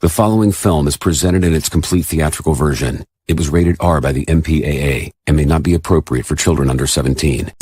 The following film is presented in its complete theatrical version. It was rated R by the MPAA and may not be appropriate for children under 17.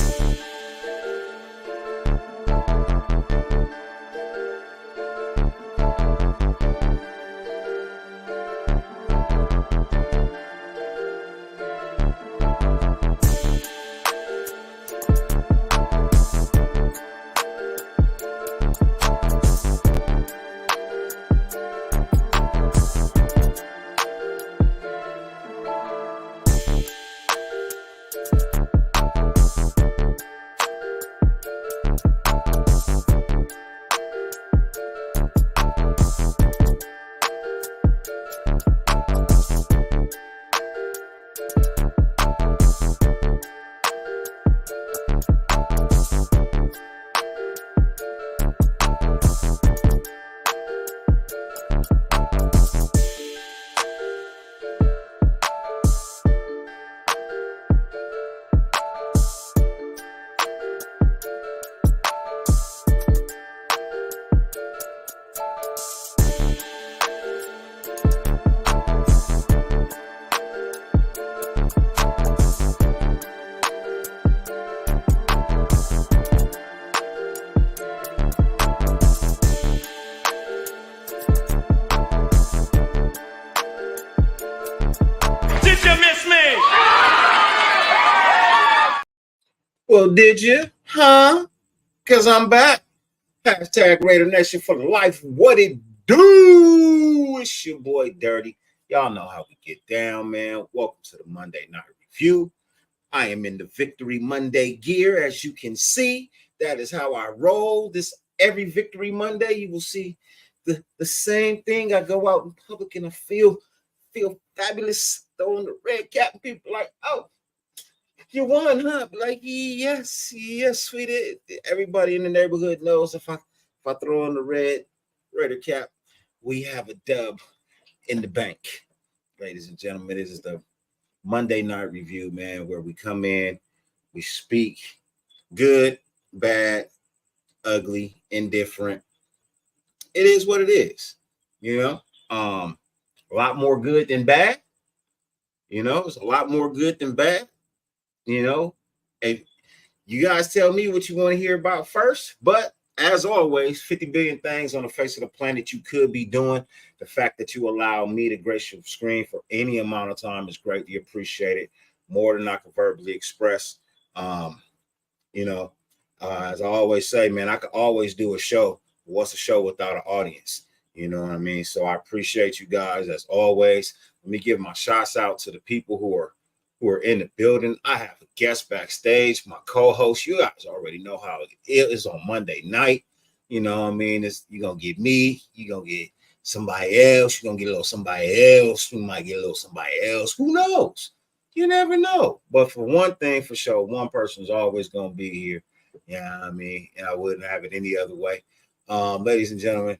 Well, did you? Huh? Because I'm back. Hashtag Raider Nation for life. What it do? It's your boy Dirty. Y'all know how we get down, man. Welcome to the Monday Night Review. I am in the Victory Monday gear, as you can see. That is how I roll. This every Victory Monday, you will see the same thing. I go out in public and I feel fabulous, throwing the red cap, and people like, oh, you won, huh? Like, yes, we did. Everybody in the neighborhood knows if I throw on the Raider cap, we have a dub in the bank. Ladies and gentlemen, this is the Monday Night Review, man, where we come in, we speak good, bad, ugly, indifferent. It is what it is, you know. A lot more good than bad. You know, it's a lot more good than bad. You know, and you guys tell me what you want to hear about first. But as always, 50 billion things on the face of the planet you could be doing. The fact that you allow me to grace your screen for any amount of time is greatly appreciated, more than I can verbally express. You know, as I always say, man, I could always do a show. What's a show without an audience? You know what I mean? So I appreciate you guys as always. Let me give my shots out to the people who are in the building. I have a guest backstage, my co-host. You guys already know how it is on Monday night. You know what I mean? You're going to get me. You're going to get somebody else. You're going to get a little somebody else. You might get a little somebody else. Who knows? You never know. But for one thing, for sure, one person's always going to be here. Yeah, I mean, and I wouldn't have it any other way. Ladies and gentlemen,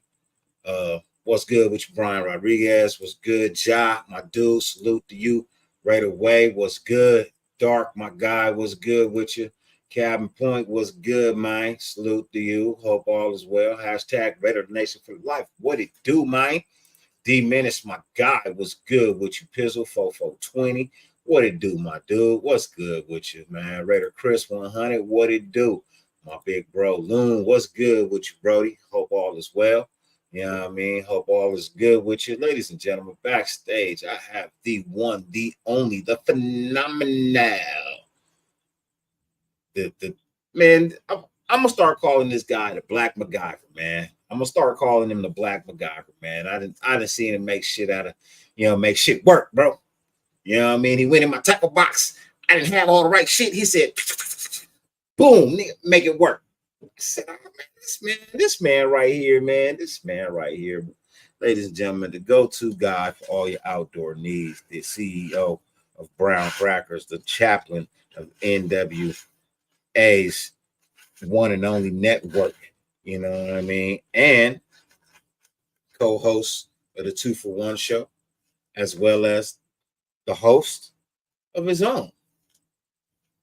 what's good with you, Brian Rodriguez? What's good, Ja, my dude? Salute to you. Right away, what's good? Dark, my guy, what's good with you? Cabin Point, what's good, man? Salute to you. Hope all is well. Hashtag Raider Nation for life. What it do, man? D Menace, my guy, what's good with you? Pizzle 4420. What it do, my dude? What's good with you, man? Raider Chris 100. What it do? My big bro Loon, what's good with you, Brody? Hope all is well. You know what I mean? Hope all is good with you. Ladies and gentlemen, backstage, I have the one, the only, the phenomenal. The man, I'm going to start calling this guy the Black MacGyver, man. I'm going to start calling him the Black MacGyver, man. I didn't see him make shit out of, make shit work, bro. You know what I mean? He went in my tackle box. I didn't have all the right shit. He said, boom, nigga, make it work. I said, oh, man, this man right here, ladies and gentlemen, the go-to guy for all your outdoor needs, the CEO of Brown Crackers, the chaplain of NWA's one and only network, you know what I mean, and co-host of the 2 for 1 show, as well as the host of his own.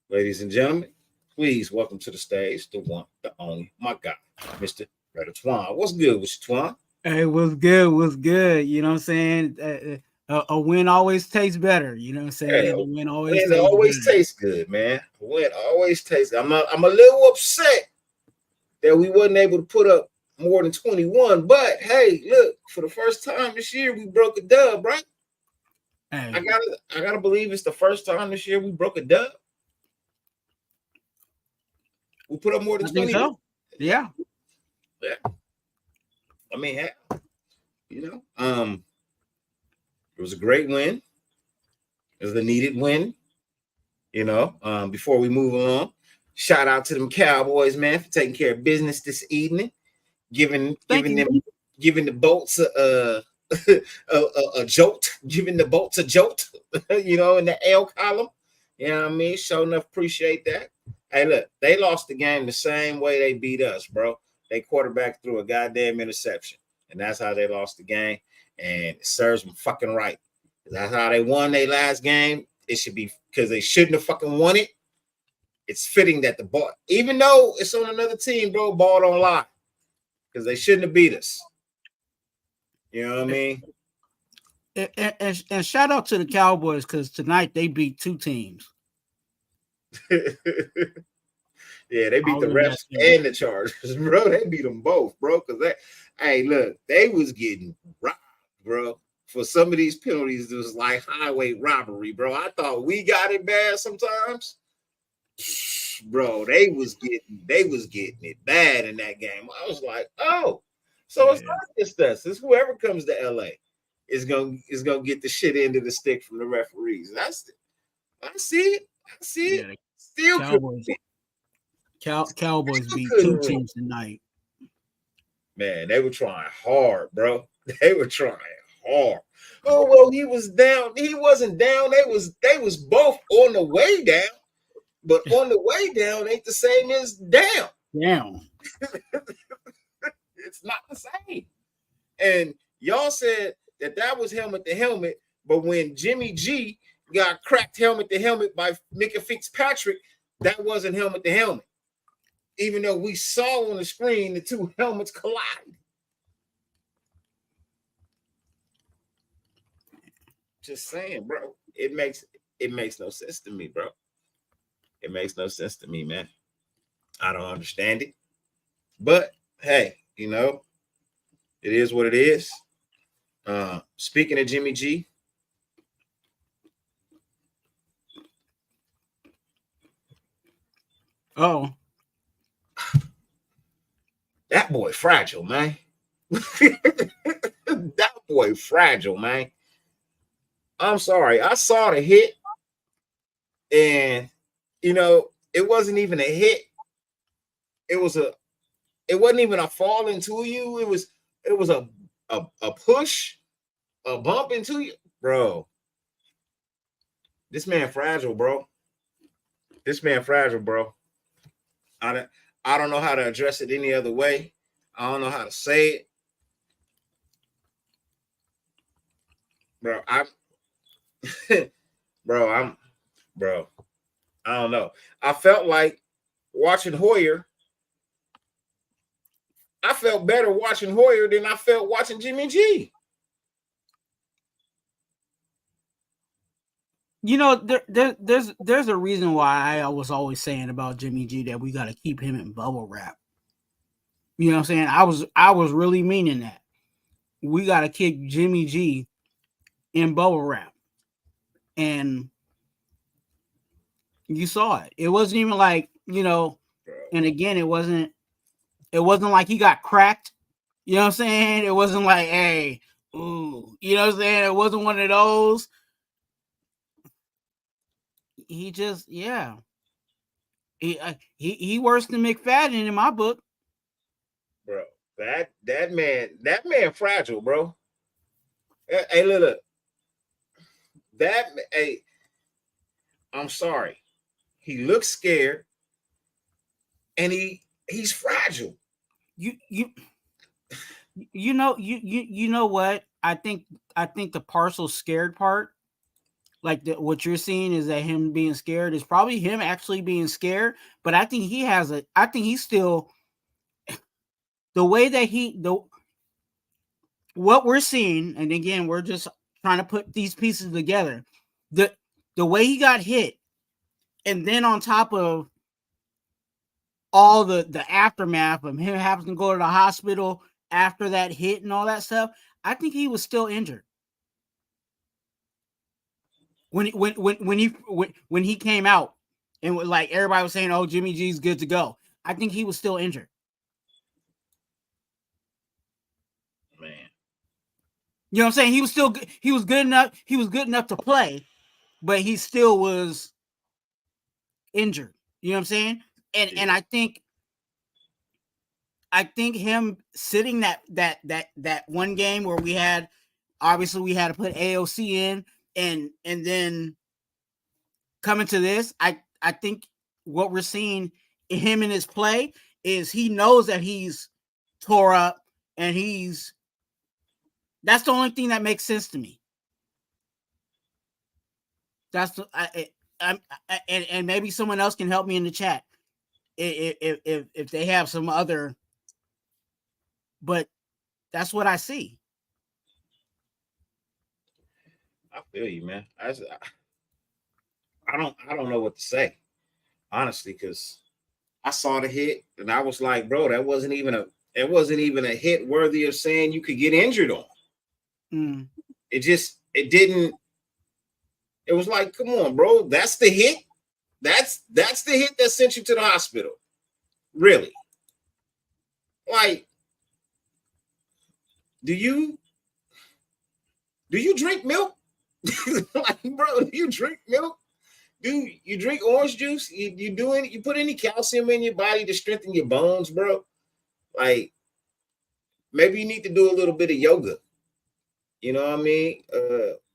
Ladies and gentlemen, please welcome to the stage the one, the only, my guy, Mr. Raider Twan. What's good with you, Twan? Hey, what's good? What's good? You know what I'm saying? A win always tastes better. You know what I'm Hey, saying? A win always win tastes always better. tastes good, man. Win always tastes good. I'm a little upset that we wasn't able to put up more than 21. But hey, look, for the first time this year, we broke a dub, right? Hey, I gotta believe it's the first time this year we broke a dub. We put up more than I think 20. so. Yeah. Yeah. I mean, hey, it was a great win. It was a needed win. Before we move along, shout out to them Cowboys, man, for taking care of business this evening, giving Thank giving you. them giving the Bolts a jolt, giving the Bolts a jolt, in the L column. You know what I mean? Sure enough, appreciate that. Hey, look, they lost the game the same way they beat us, bro. They quarterback threw a goddamn interception, and that's how they lost the game. And it serves them fucking right. That's how they won their last game. It should be because they shouldn't have fucking won it. It's fitting that the ball, even though it's on another team, bro, ball don't lie. Because they shouldn't have beat us. You know what I mean? And shout out to the Cowboys because tonight they beat two teams. Yeah, they beat the refs and the Chargers, bro. They beat them both, bro. Because they was getting robbed, bro. For some of these penalties, it was like highway robbery, bro. I thought we got it bad sometimes. Bro, they was getting it bad in that game. I was like, oh, so it's not just us. It's whoever comes to LA is gonna get the shit into the stick from the referees. I see it. Yeah, Still Cowboys beat two teams tonight. Man, they were trying hard, bro. They were trying hard. Oh well, he was down. He wasn't down. They was both on the way down. But on the way down ain't the same as down. Down. It's not the same. And y'all said that was helmet to helmet, but when Jimmy G got cracked helmet to helmet by Micah Fitzpatrick, that wasn't helmet to helmet. Even though we saw on the screen the two helmets collide. Just saying, bro. It makes no sense to me, bro. It makes no sense to me, man. I don't understand it. But hey, it is what it is. Speaking of Jimmy G, that boy fragile, man. That boy fragile, man. I'm sorry. I saw the hit, and it wasn't even a hit. It wasn't even a fall into you. It was a push, a bump into you, bro. This man fragile, bro. This man fragile, bro. I don't know how to address it any other way. I don't know how to say it. Bro, I don't know. I felt like watching Hoyer. I felt better watching Hoyer than I felt watching Jimmy G. There's a reason why I was always saying about Jimmy G that we got to keep him in bubble wrap. You know what I'm saying? I was really meaning that. We got to keep Jimmy G in bubble wrap. And you saw it. It wasn't even like, and again, it wasn't like he got cracked. You know what I'm saying? It wasn't like, hey, ooh, you know what I'm saying? It wasn't one of those. He just, yeah. He worse than McFadden in my book. Bro, that man fragile, bro. Hey, look. I'm sorry. He looks scared, and he's fragile. You know what? I think the partial scared part, like what you're seeing is that him being scared is probably him actually being scared. But I think he's still the way that what we're seeing, and again, we're just trying to put these pieces together. The way he got hit, and then on top of all the aftermath of him having to go to the hospital after that hit and all that stuff, I think he was still injured when he came out, and like everybody was saying, "Oh, Jimmy G's good to go." I think he was still injured. Man, you know what I'm saying? He was still good. He was good enough. He was good enough to play, but he still was injured. You know what I'm saying? And I think him sitting that one game where we had to put AOC in, and then coming to this, I think what we're seeing him in his play is he knows that he's tore up, and that's the only thing that makes sense to me. That's and maybe someone else can help me in the chat if they have some other, but that's what I see. I feel you, man. I don't know what to say, honestly, because I saw the hit and I was like, bro, that wasn't even a hit worthy of saying you could get injured on. Mm. It didn't. It was like, come on, bro, that's the hit. That's the hit that sent you to the hospital. Really? Like, do you drink milk? Like, bro, do you drink milk? Do you drink orange juice? You put any calcium in your body to strengthen your bones, bro? Like, maybe you need to do a little bit of yoga. You know what I mean?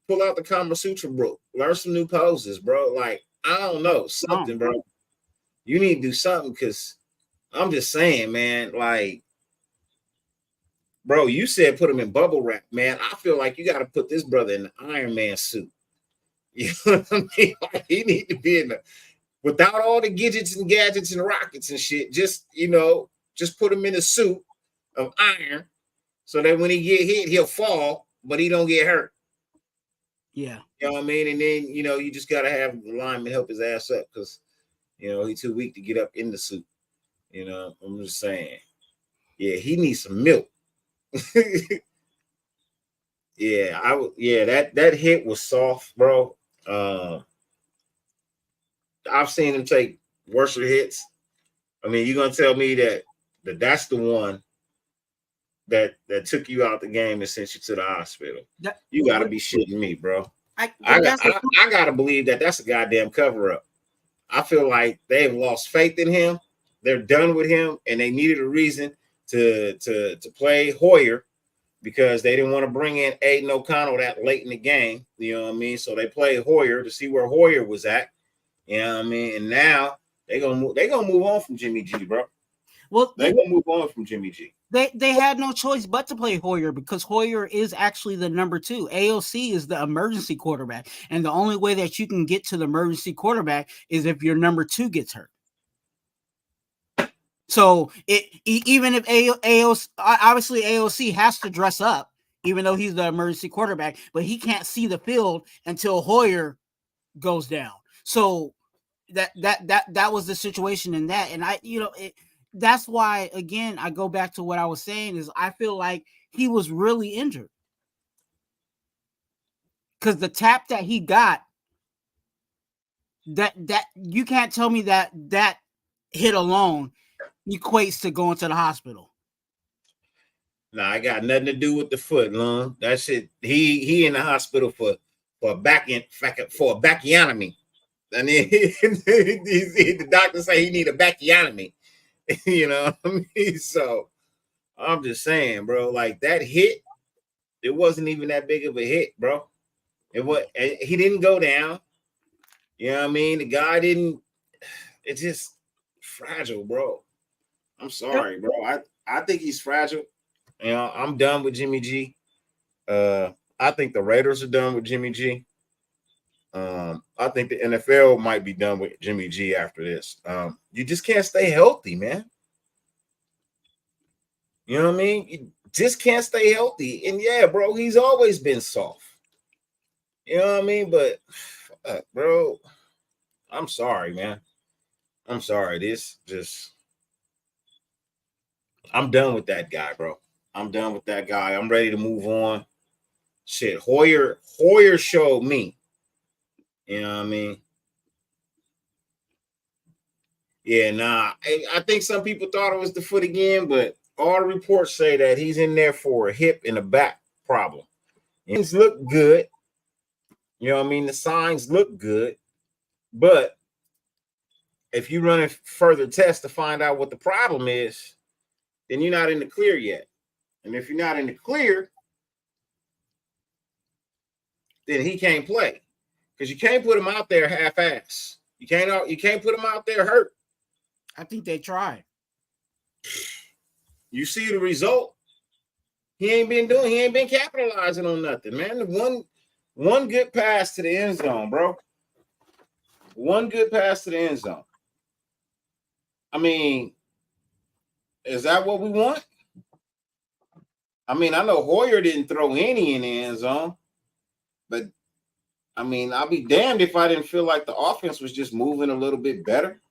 Pull out the Kama Sutra book, learn some new poses, bro. Like, I don't know, something, bro. You need to do something, because I'm just saying, man, like, bro, you said put him in bubble wrap, man. I feel like you got to put this brother in the Iron Man suit. You know what I mean? Like, he need to be in the, without all the gadgets and gadgets and rockets and shit. Just, just put him in a suit of iron, so that when he get hit, he'll fall, but he don't get hurt. Yeah. You know what I mean? And then, you just got to have the lineman help his ass up, because, he's too weak to get up in the suit. I'm just saying. Yeah, he needs some milk. That hit was soft, bro. I've seen him take worse hits. I mean, you're gonna tell me that's the one that took you out the game and sent you to the hospital? You got to be shitting me, bro. I gotta believe that's a goddamn cover up. I feel like they've lost faith in him. They're done with him, and they needed a reason to play Hoyer, because they didn't want to bring in Aiden O'Connell that late in the game. You know what I mean? So they played Hoyer to see where Hoyer was at. You know what I mean? And now they're gonna move on from Jimmy G, bro. Well, they're gonna move on from Jimmy G. They had no choice but to play Hoyer, because Hoyer is actually the number 2. AOC is the emergency quarterback, and the only way that you can get to the emergency quarterback is if your number 2 gets hurt. So even if AOC, obviously AOC has to dress up, even though he's the emergency quarterback, but he can't see the field until Hoyer goes down. So that was the situation in that, and that's why, again, I go back to what I was saying, is I feel like he was really injured, because the tap that he got, that you can't tell me that hit alone equates to going to the hospital. Nah, I got nothing to do with the foot, Lon. That shit. He in the hospital for a bacchiotomy. And then the doctor say he need a bacchiotomy. You know what I mean? So I'm just saying, bro, like, that hit, it wasn't even that big of a hit, bro. He didn't go down. You know what I mean? The guy didn't. It's just fragile, bro. I'm sorry, bro. I think he's fragile. I'm done with Jimmy G. I think the Raiders are done with Jimmy G. I think the NFL might be done with Jimmy G after this. You just can't stay healthy, man. You know what I mean? just can't stay healthy. And yeah, bro, he's always been soft. You know what I mean? But bro, I'm sorry, man. I'm sorry. This just I'm done with that guy, bro. I'm done with that guy. I'm ready to move on. Shit, Hoyer showed me. You know what I mean? Yeah, nah. I think some people thought it was the foot again, but all the reports say that he's in there for a hip and a back problem. Things look good. You know what I mean? The signs look good. But if you run a further test to find out what the problem is, then you're not in the clear yet. And if you're not in the clear, then he can't play. Because you can't put him out there half-ass. You can't put him out there hurt. I think they tried. You see the result. He ain't been capitalizing on nothing, man. One good pass to the end zone, bro. One good pass to the end zone. I mean, is that what we want? I mean, I know Hoyer didn't throw any in the end zone, but I mean, I'll be damned if I didn't feel like the offense was just moving a little bit better.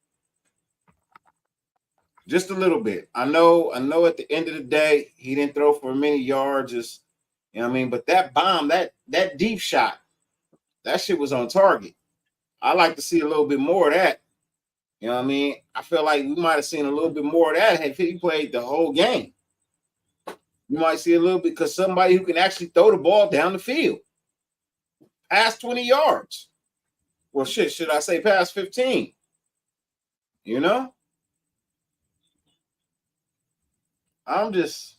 Just a little bit. I know at the end of the day, he didn't throw for many yards, just you know what I mean. But that bomb, that deep shot, that shit was on target. I like to see a little bit more of that. You know what I mean? I feel like we might have seen a little bit more of that if he played the whole game. You might see a little bit because somebody who can actually throw the ball down the field. Past 20 yards. Well, shit, should I say past 15? You know? I'm just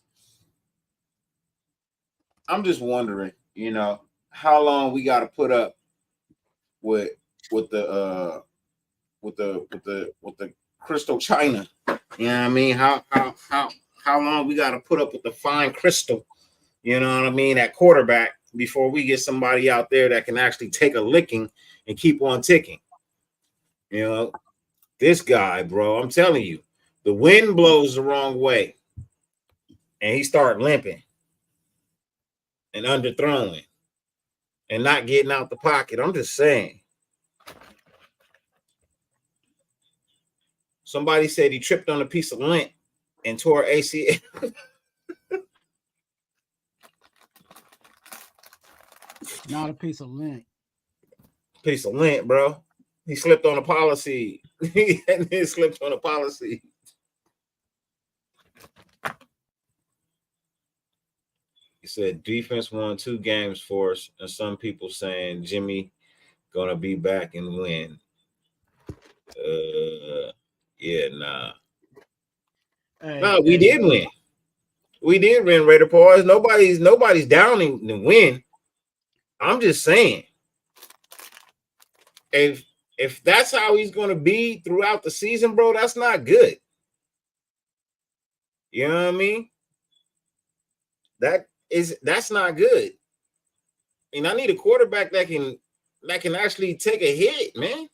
wondering, you know, how long we got to put up with the crystal china. You know what I mean? How long we got to put up with the fine crystal, you know what I mean, at quarterback before we get somebody out there that can actually take a licking and keep on ticking. You know, this guy, bro, I'm telling you, the wind blows the wrong way and he started limping and underthrowing and not getting out the pocket. I'm just saying. Somebody said he tripped on a piece of lint and tore ACL. Not a piece of lint. Piece of lint, bro. He slipped on a policy. He slipped on a policy. He said defense won 2 games for us, and some people saying Jimmy gonna be back and win. Yeah, nah. No, we did win. We did win, Raider Paws. Nobody's downing the win. I'm just saying, if that's how he's gonna be throughout the season, bro, that's not good. You know what I mean? That's not good. And I need a quarterback that can actually take a hit, man.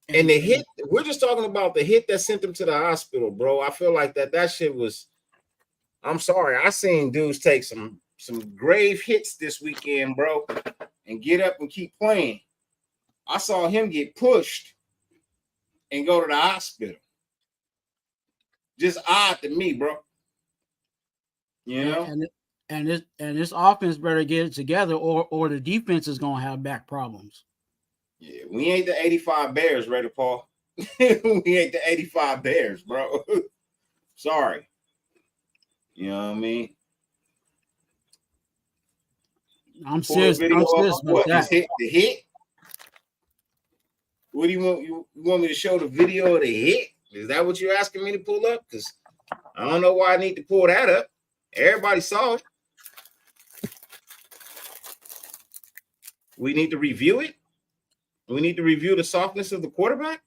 And the hit, we're just talking about the hit that sent him to the hospital, bro. I feel like that shit was. I'm sorry, I seen dudes take some grave hits this weekend, bro, and get up and keep playing. I saw him get pushed and go to the hospital. Just odd to me, bro. You know? And this offense better get it together, or the defense is gonna have back problems. Yeah, we ain't the 85 Bears, Raider Paul. We ain't the 85 Bears, bro. Sorry. You know what I mean? I'm serious. I'm serious about that. The hit? What do you want? You want me to show the video of the hit? Is that what you're asking me to pull up? Because I don't know why I need to pull that up. Everybody saw it. We need to review it. We need to review the softness of the quarterback.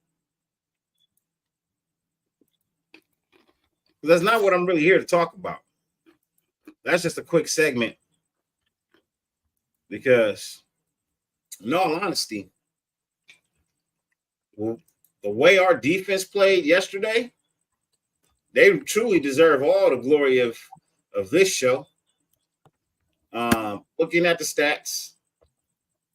That's not what I'm really here to talk about. That's just a quick segment. Because, in all honesty, the way our defense played yesterday, they truly deserve all the glory of of this show. Looking at the stats,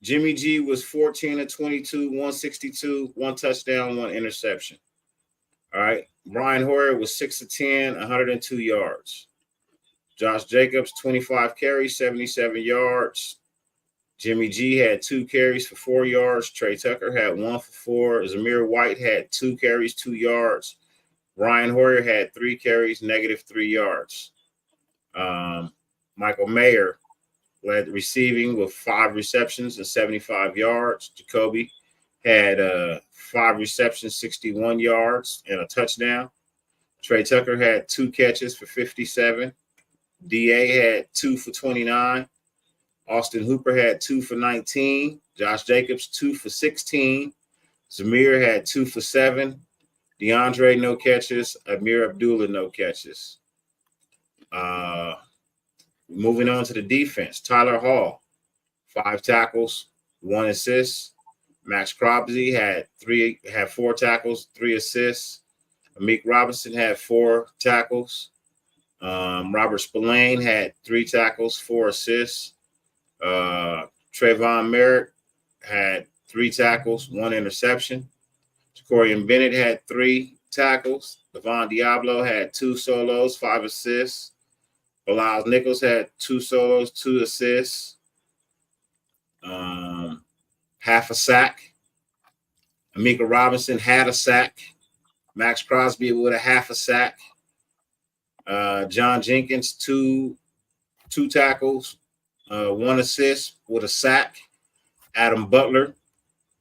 Jimmy G was 14 of 22, 162, 1 touchdown, 1 interception. All right. Brian Hoyer was 6 of 10, 102 yards. Josh Jacobs, 25 carries, 77 yards. Jimmy G had 2 carries for 4 yards. Trey Tucker had 1 for 4. Zamir White had 2 carries, 2 yards. Brian Hoyer had 3 carries, -3 yards. Michael Mayer led receiving with 5 receptions and 75 yards. Jacoby had 5 receptions, 61 yards, and a touchdown. Trey Tucker had 2 catches for 57. DA had 2 for 29. Austin Hooper had 2 for 19. Josh Jacobs, 2 for 16. Zamir had 2 for 7. DeAndre, no catches. Amir Abdullah, no catches. Moving on to the defense, Tyler Hall, 5 tackles, 1 assist. Max Crosby had 4 tackles, 3 assists. Amik Robinson had 4 tackles. Robert Spillane had 3 tackles, 4 assists. Trayvon Merritt had 3 tackles, 1 interception. Jacorian Bennett had 3 tackles. Devon Diablo had 2 solos, 5 assists. Bilal Nichols had 2 solos, 2 assists. Half a sack. Amika Robinson had a sack. Max Crosby with a half a sack. John Jenkins, two tackles, 1 assist with a sack. Adam Butler,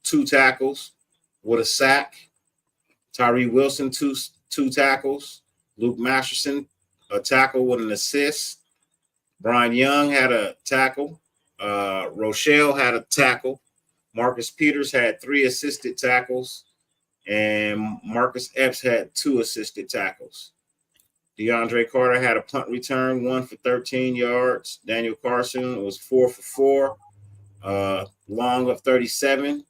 2 tackles with a sack. Tyree Wilson, two tackles. Luke Masterson, a tackle with an assist. Brian Young had a tackle. Rochelle had a tackle. Marcus Peters had 3 assisted tackles. And Marcus Epps had 2 assisted tackles. DeAndre Carter had a punt return, 1 for 13 yards. Daniel Carson was 4 for 4. Long of 37,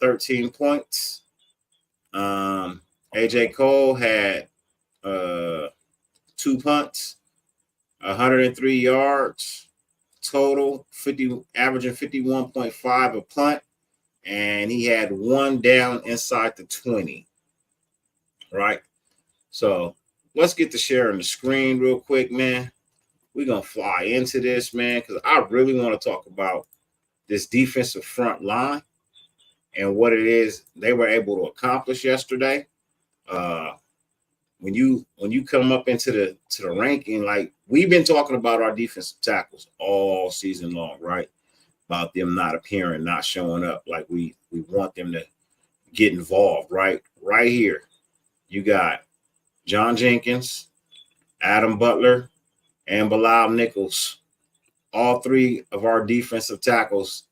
13 points. AJ Cole had 2 punts, 103 yards total, averaging 51.5 a punt, and he had 1 down inside the 20. Right? So let's get to sharing the screen real quick, man. We're going to fly into this, man, because I really want to talk about this defensive front line and what it is they were able to accomplish yesterday. When you come up into the ranking, like we've been talking about our defensive tackles all season long, right? About them not appearing, not showing up. Like we want them to get involved, right? Right here, you got John Jenkins, Adam Butler, and Bilal Nichols. All 3 of our defensive tackles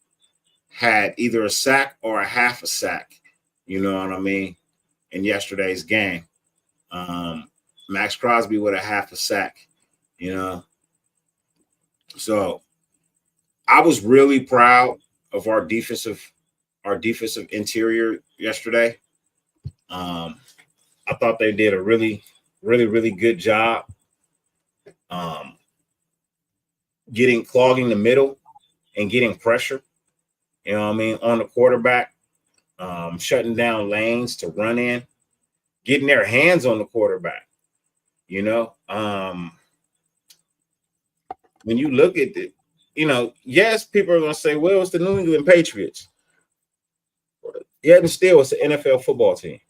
had either a sack or a half a sack, you know what I mean, in yesterday's game. Max Crosby with a half a sack, you know. So I was really proud of our defensive interior yesterday. I thought they did a really, really, really good job clogging the middle and getting pressure, you know what I mean, on the quarterback, shutting down lanes to run in, getting their hands on the quarterback, you know. When you look at it, you know, yes, people are going to say, well, it's the New England Patriots. Yet and still, it's an NFL football team,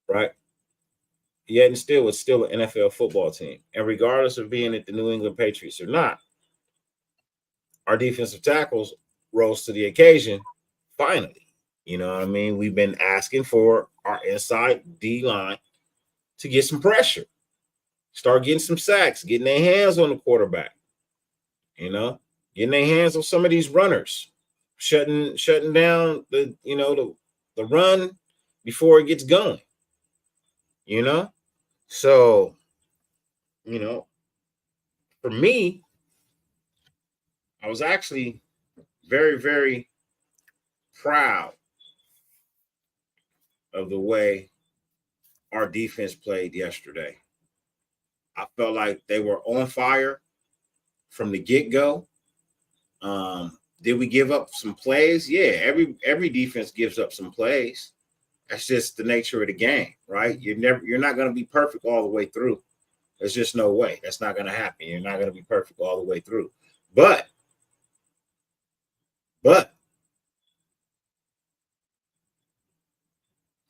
right? Yet and still, it's still an NFL football team. And regardless of being at the New England Patriots or not, our defensive tackles rose to the occasion finally. You know what I mean? We've been asking for our inside D-line to get some pressure, start getting some sacks, getting their hands on the quarterback, you know, getting their hands on some of these runners, shutting down the run before it gets going, you know? So, you know, for me, I was actually very, very proud of the way our defense played yesterday. I felt like they were on fire from the get-go. Did we give up some plays? Yeah, every defense gives up some plays. That's just the nature of the game, right? You're not going to be perfect all the way through. There's just no way. That's not going to happen. You're not going to be perfect all the way through. But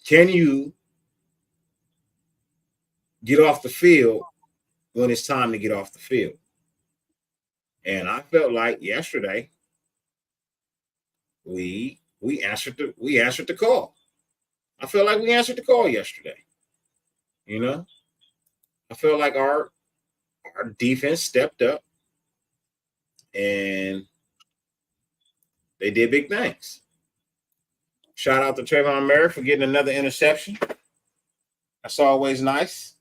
can you get off the field when it's time to get off the field? And I felt like yesterday we answered the call. I feel like we answered the call yesterday. You know, I feel like our defense stepped up and they did big things. Shout out to Trayvon Merrick for getting another interception. That's always nice.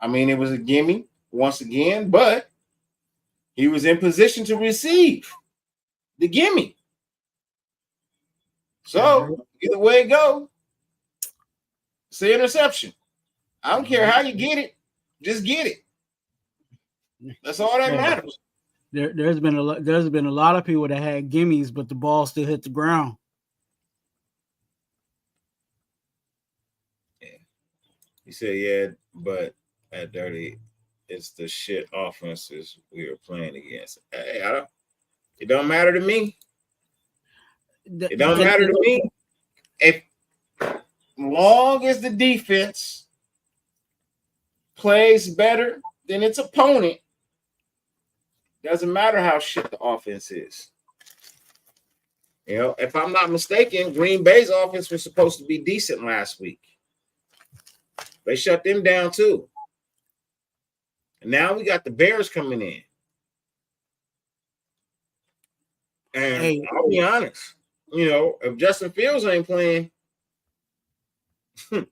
I mean, it was a gimme once again, but he was in position to receive the gimme. So either way it go, it's an interception. I don't care how you get it, just get it. That's all that matters. There's been a lot of people that had gimmies, but the ball still hit the ground. Yeah. He said, yeah, but at Dirty, it's the shit offenses we are playing against. Hey, it don't matter to me. It don't matter to me. If long as the defense plays better than its opponent, doesn't matter how shit the offense is. You know, if I'm not mistaken, Green Bay's offense was supposed to be decent last week. They shut them down too. And now we got the Bears coming in. And I'll be honest, you know, if Justin Fields ain't playing, then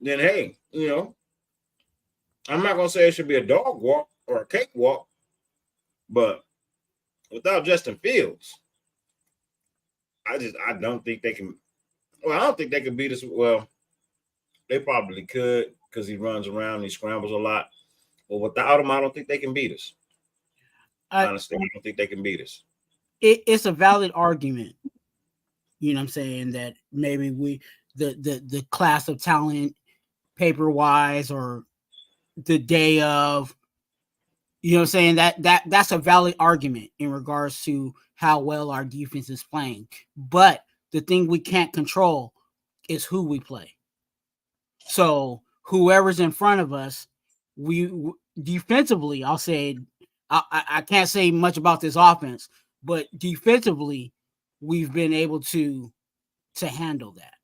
hey, you know, I'm not gonna say it should be a dog walk or a cakewalk, but without Justin Fields, I don't think they can. Well, I don't think they can beat us. Well, they probably could because he runs around and he scrambles a lot. But without him, I don't think they can beat us. Honestly, I don't think they can beat us. It's a valid argument. You know what I'm saying? That maybe the class of talent paper wise or the day of, you know what I'm saying? That's a valid argument in regards to how well our defense is playing. But the thing we can't control is who we play. So whoever's in front of us, we defensively, I'll say, I can't say much about this offense, but defensively, we've been able to handle that.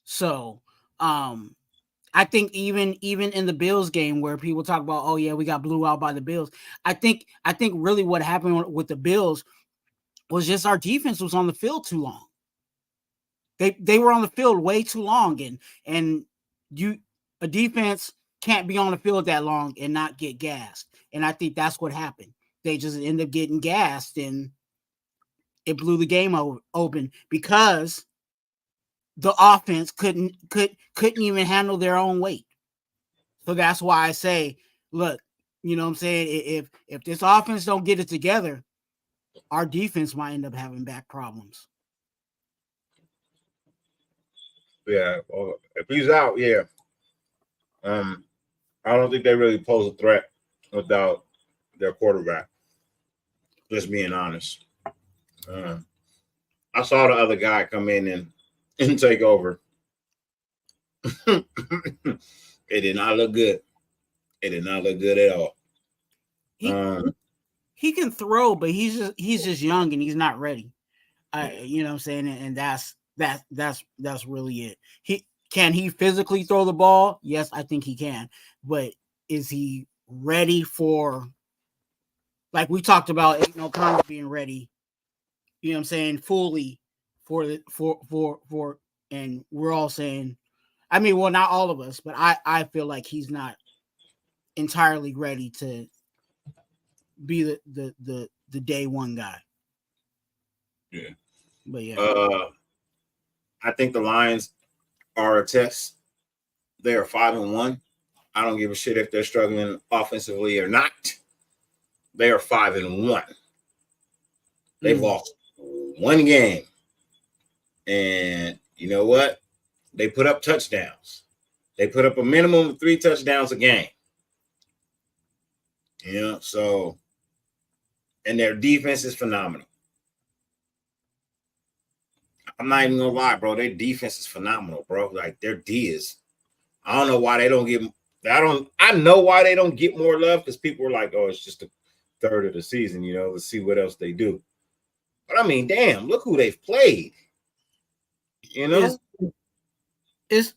So I think even in the Bills game where people talk about, oh yeah, we got blew out by the Bills. I think really what happened with the Bills was just our defense was on the field too long. They were on the field way too long, and a defense can't be on the field that long and not get gassed. And I think that's what happened. They just end up getting gassed, and it blew the game open because the offense couldn't even handle their own weight. So that's why I say, look, you know what I'm saying? If this offense don't get it together, our defense might end up having back problems. Yeah, well, if he's out, yeah. I don't think they really pose a threat without their quarterback. Just being honest. I saw the other guy come in and take over. It did not look good. It did not look good at all. He can throw, but he's just young and he's not ready. You know what I'm saying? And that's really it. Can he physically throw the ball? Yes, I think he can. But is he ready for, like we talked about, Aiden O'Connell being ready, you know what I'm saying, fully for and we're all saying, I mean, well, not all of us, but I feel like he's not entirely ready to be the day one guy. Yeah. But yeah. I think the Lions are a test. They are 5-1. I don't give a shit if they're struggling offensively or not. They are 5-1. They've lost one game. And you know what? They put up touchdowns. They put up a minimum of 3 touchdowns a game. You know, so, and their defense is phenomenal. I'm not even gonna lie, bro. Their defense is phenomenal, bro. Like their D is. I don't know why they don't get. I know why they don't get more love, because people are like, "Oh, it's just a third of the season." You know, let's see what else they do. But I mean, damn, look who they've played. You know, it's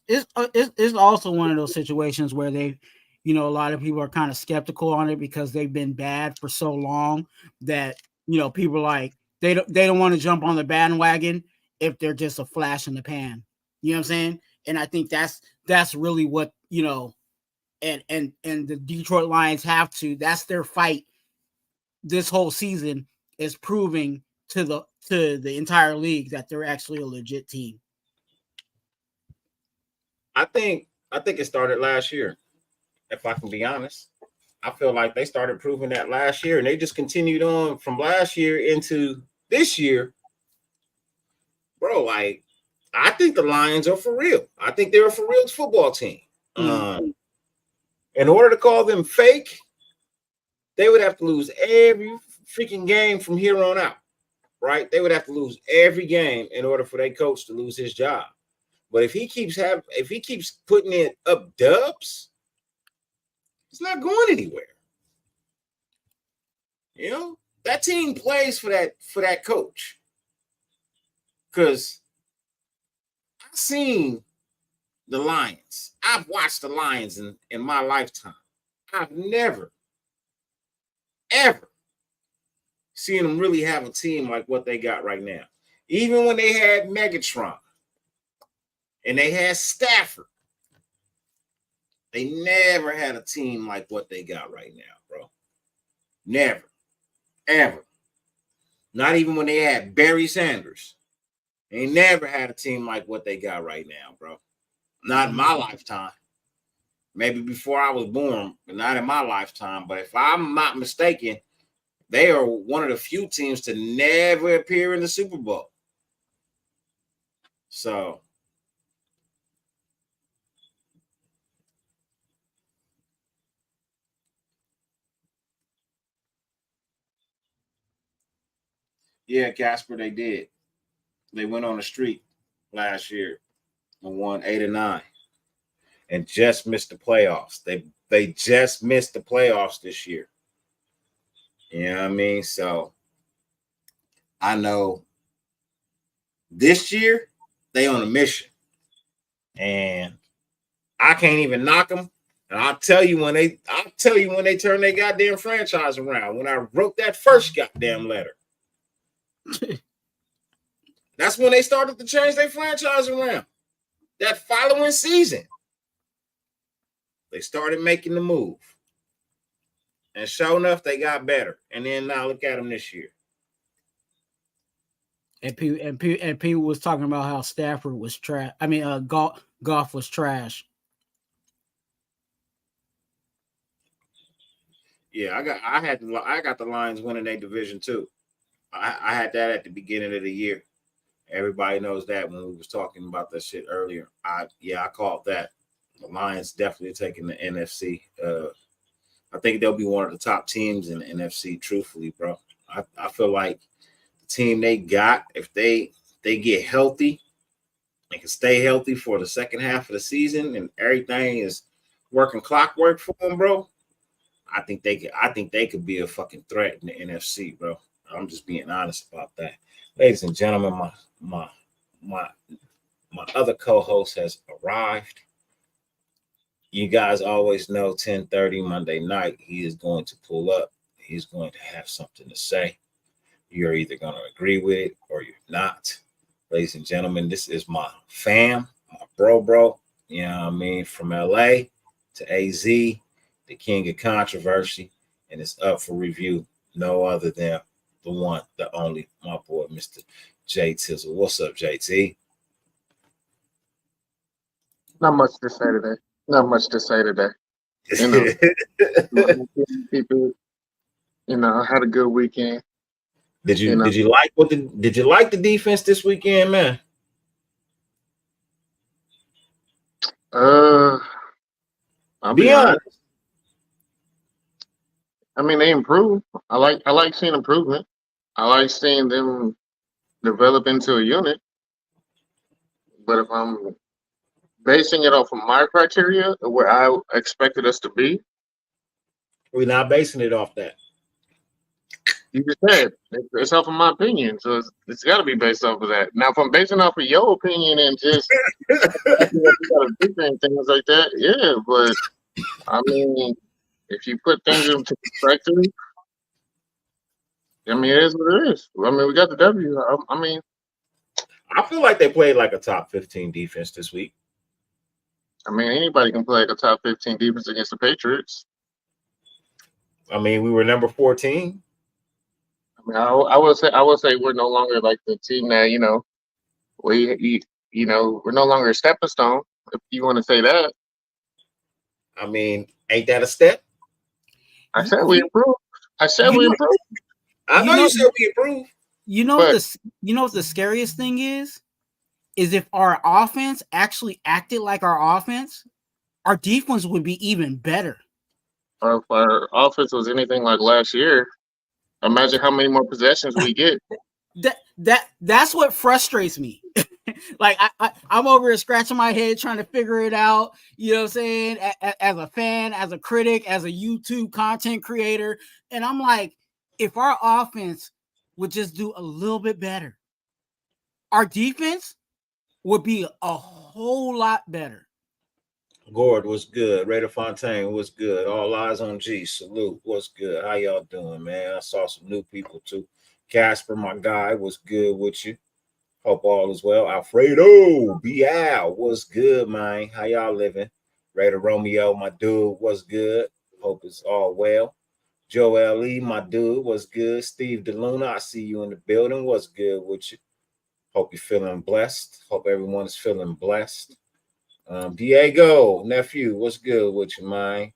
also one of those situations where they, you know, a lot of people are kind of skeptical on it because they've been bad for so long that, you know, people are like they don't want to jump on the bandwagon if they're just a flash in the pan. You know what I'm saying? And I think that's really what, you know, and the Detroit Lions have to. That's their fight this whole season, is proving to the entire league that they're actually a legit team. I think it started last year. If I can be honest, I feel like they started proving that last year, and they just continued on from last year into this year, bro. Like, I think the Lions are for real. I think they're a for real football team. In order to call them fake, they would have to lose every freaking game from here on out, right? They would have to lose every game in order for their coach to lose his job. But if he keeps putting it up dubs, it's not going anywhere. You know, that team plays for that coach. Because I've seen the Lions. I've watched the Lions in my lifetime. I've never, ever seen them really have a team like what they got right now. Even when they had Megatron and they had Stafford, they never had a team like what they got right now, bro. Never. Ever. Not even when they had Barry Sanders. They never had a team like what they got right now, bro. Not in my lifetime. Maybe before I was born, but not in my lifetime. But if I'm not mistaken, they are one of the few teams to never appear in the Super Bowl. So, yeah, Casper, they did. They went on the streak last year and won 8-9 and just missed the playoffs. They just missed the playoffs this year. You know what I mean? So I know this year they on a mission. And I can't even knock them. And I'll tell you when they turn their goddamn franchise around. When I wrote that first goddamn letter. That's when they started to change their franchise around. That following season, they started making the move. And sure enough, they got better. And then now look at them this year. And people was talking about how Stafford was trash. I mean, Goff was trash. Yeah, I got the Lions winning their division too. I had that at the beginning of the year. Everybody knows that when we was talking about that shit earlier. I called that. The Lions definitely taking the NFC. I think they'll be one of the top teams in the NFC, truthfully, bro. I feel like the team they got, if they get healthy and can stay healthy for the second half of the season and everything is working clockwork for them, bro, I think they could be a fucking threat in the NFC, bro. I'm just being honest about that. Ladies and gentlemen, my other co-host has arrived. You guys always know 10:30 Monday night, he is going to pull up. He's going to have something to say. You're either going to agree with it or you're not. Ladies and gentlemen, this is my fam, my bro. You know what I mean? From LA to AZ, the king of controversy, and it's up for review. No other than the one, the only, my boy, Mr. Jay Tizzle. What's up, JT? Not much to say today. You know, people, had a good weekend. Did you like the defense this weekend, man? I'll Be honest. I mean, they improved. I like seeing improvement. I like seeing them develop into a unit. But if I'm basing it off of my criteria, where I expected us to be, we're not basing it off that. You just said it's off of my opinion, so it's got to be based off of that. Now, if I'm basing off of your opinion and just you got a different things like that, yeah. But I mean, if you put things into perspective, I mean, it is what it is. I mean, we got the W. I feel like they played like a top 15 defense this week. I mean, anybody can play like a top 15 defense against the Patriots. I mean, we were number 14. I mean, I would say we're no longer like the team that we're no longer a stepping stone. If you want to say that. I mean, ain't that a step? I said we improved. We improved. I know you said we improved. You know what the scariest thing is if our offense actually acted like our offense, our defense would be even better. If our offense was anything like last year, imagine how many more possessions we get. That's what frustrates me. Like I'm over here scratching my head trying to figure it out. You know what I'm saying? As a fan, as a critic, as a YouTube content creator, and I'm like, if our offense would just do a little bit better, our defense would be a whole lot better. Gord was good. Raider Fontaine was good. All eyes on G. Salute. What's good? How y'all doing, man? I saw some new people too. Casper, my guy, was good with you. Hope all is well. Alfredo, Bial, what's good, man? How y'all living? Raider Romeo, my dude, what's good? Hope it's all well. Joel Lee, my dude, what's good? Steve DeLuna, I see you in the building. What's good with you? Hope you're feeling blessed. Hope everyone is feeling blessed. Diego, nephew, what's good with you, man?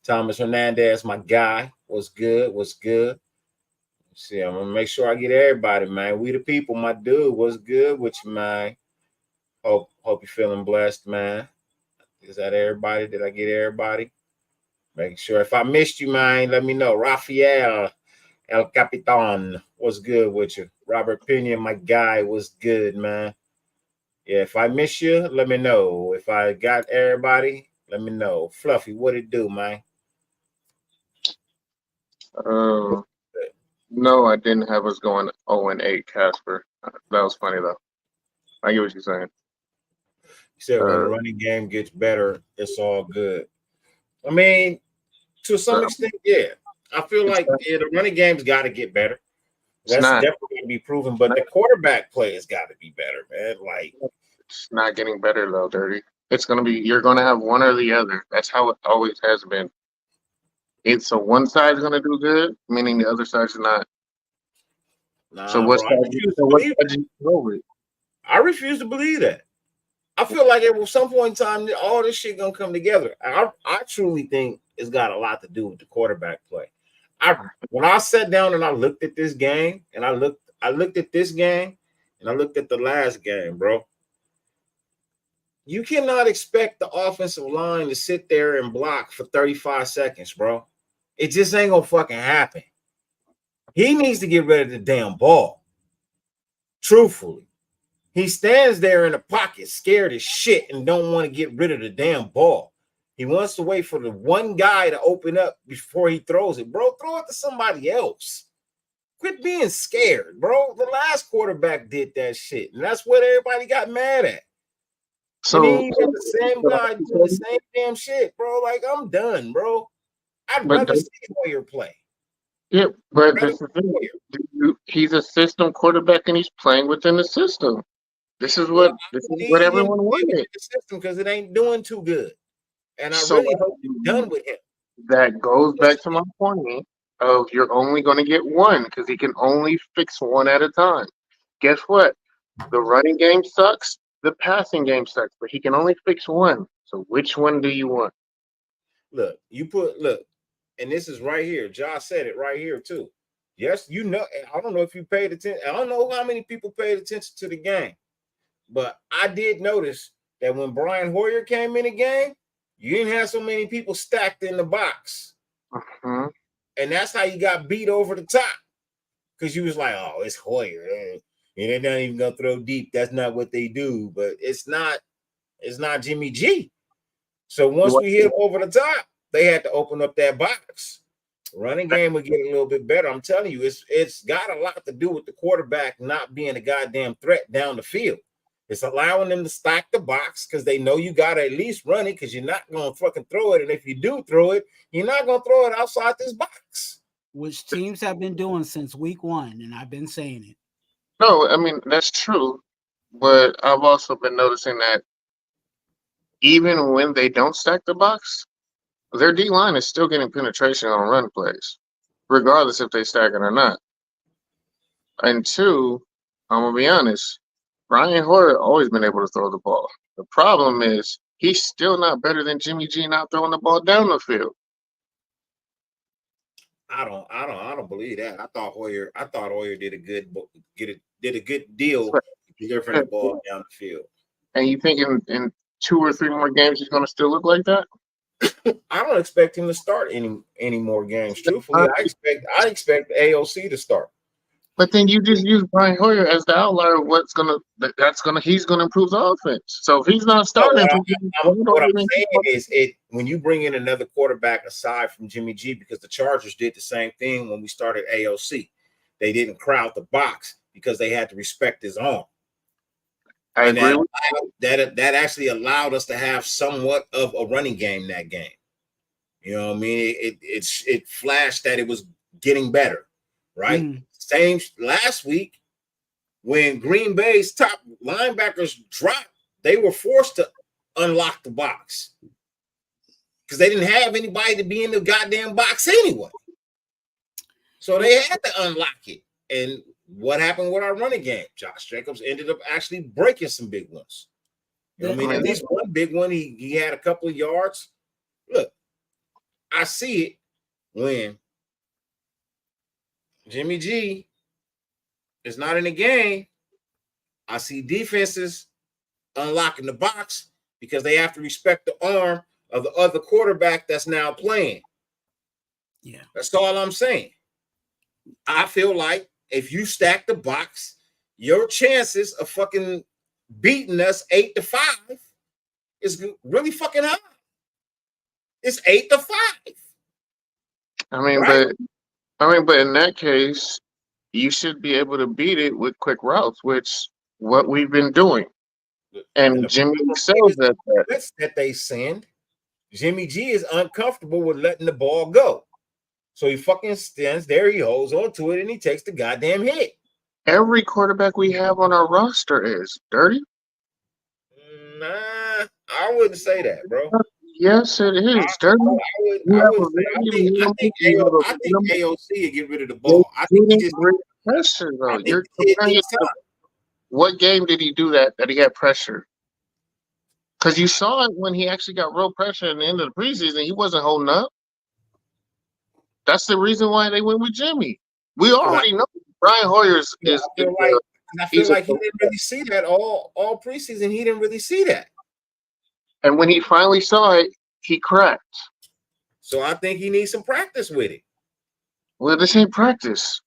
Thomas Hernandez, my guy, what's good? What's good? See, I'm gonna make sure I get everybody, man. We the people, my dude. What's good with you, man? Hope you're feeling blessed, man. Is that everybody? Did I get everybody? Making sure if I missed you, man, let me know. Rafael El Capitan, what's good with you? Robert Pena, my guy, what's good, man? Yeah, if I miss you, let me know. If I got everybody, let me know. Fluffy, what it do, man? No, I didn't have us going 0-8, Casper. That was funny though. I get what you're saying. You said when the running game gets better, it's all good. I mean, to some extent, yeah. I feel like the running game's got to get better. That's definitely going to be proven, but the quarterback play has got to be better, man. Like, it's not getting better though, Dirty. It's going to be, you're going to have one or the other. That's how it always has been. It's so one side's going to do good, meaning the other side's not. Nah, so what side do you go with? I refuse to believe that. I feel like at some point in time, all this shit gonna come together. I truly think it's got a lot to do with the quarterback play. When I sat down and I looked at this game, and I looked at this game, and I looked at the last game, bro. You cannot expect the offensive line to sit there and block for 35 seconds, bro. It just ain't gonna fucking happen. He needs to get rid of the damn ball. Truthfully. He stands there in the pocket, scared as shit, and don't want to get rid of the damn ball. He wants to wait for the one guy to open up before he throws it. Bro, throw it to somebody else. Quit being scared, bro. The last quarterback did that shit, and that's what everybody got mad at. So the same guy doing the same damn shit, bro. Like, I'm done, bro. I'd rather see Hoyer play. Yeah, but he's a system quarterback, and he's playing within the system. This is what everyone wanted. The system because it ain't doing too good, and I really hope you're done with him. That goes back to my point of you're only going to get one because he can only fix one at a time. Guess what? The running game sucks. The passing game sucks, but he can only fix one. So which one do you want? look, and this is right here. Josh said it right here too. Yes, you know, I don't know if you paid attention. I don't know how many people paid attention to the game, but I did notice that when Brian Hoyer came in the game, you didn't have so many people stacked in the box. Uh-huh. And that's how you got beat over the top. Because you was like, oh, it's Hoyer. And they're not even gonna throw deep. That's not what they do. But it's not Jimmy G. So once we hit over the top, they had to open up that box. Running game would get a little bit better. I'm telling you, it's got a lot to do with the quarterback not being a goddamn threat down the field. It's allowing them to stack the box because they know you got to at least run it because you're not going to fucking throw it. And if you do throw it, you're not going to throw it outside this box. Which teams have been doing since week 1, and I've been saying it. No, I mean, that's true. But I've also been noticing that even when they don't stack the box, their D-line is still getting penetration on run plays, regardless if they stack it or not. And two, I'm going to be honest, Brian Hoyer always been able to throw the ball. The problem is he's still not better than Jimmy G not throwing the ball down the field. I don't believe that. I thought Hoyer did a good deal delivering the ball down the field. And you think in 2 or 3 more games he's going to still look like that? I don't expect him to start any more games. Truthfully, I expect the AOC to start. But then you just use Brian Hoyer as the outlier. He's gonna improve the offense. So if he's not starting, what I'm saying is when you bring in another quarterback aside from Jimmy G, because the Chargers did the same thing when we started AOC. They didn't crowd the box because they had to respect his arm. I agree. That actually allowed us to have somewhat of a running game that game. You know what I mean? It flashed that it was getting better, right? Same last week when Green Bay's top linebackers dropped, they were forced to unlock the box because they didn't have anybody to be in the goddamn box anyway. So they had to unlock it. And what happened with our running game? Josh Jacobs ended up actually breaking some big ones. You know what I mean? At least one big one, he had a couple of yards. Look, I see it when Jimmy G is not in the game. I see defenses unlocking the box because they have to respect the arm of the other quarterback that's now playing. Yeah. That's all I'm saying. I feel like if you stack the box, your chances of fucking beating us 8-5 is really fucking high. It's 8-5. But in that case, you should be able to beat it with quick routes, which what we've been doing. And Jimmy excels at that. That they send. Jimmy G is uncomfortable with letting the ball go. So he fucking stands there, he holds on to it, and he takes the goddamn hit. Every quarterback we have on our roster is dirty. Nah, I wouldn't say that, bro. Yes, it is. Dirty. I think AOC would get rid of the ball. I think he just pressure though. What game did he do that he had pressure? Because you saw it when he actually got real pressure at the end of the preseason. He wasn't holding up. That's the reason why they went with Jimmy. We already know Brian Hoyer is. I feel like he didn't really see that all preseason. He didn't really see that. And when he finally saw it, he cracked. So I think he needs some practice with it. Well, this ain't practice.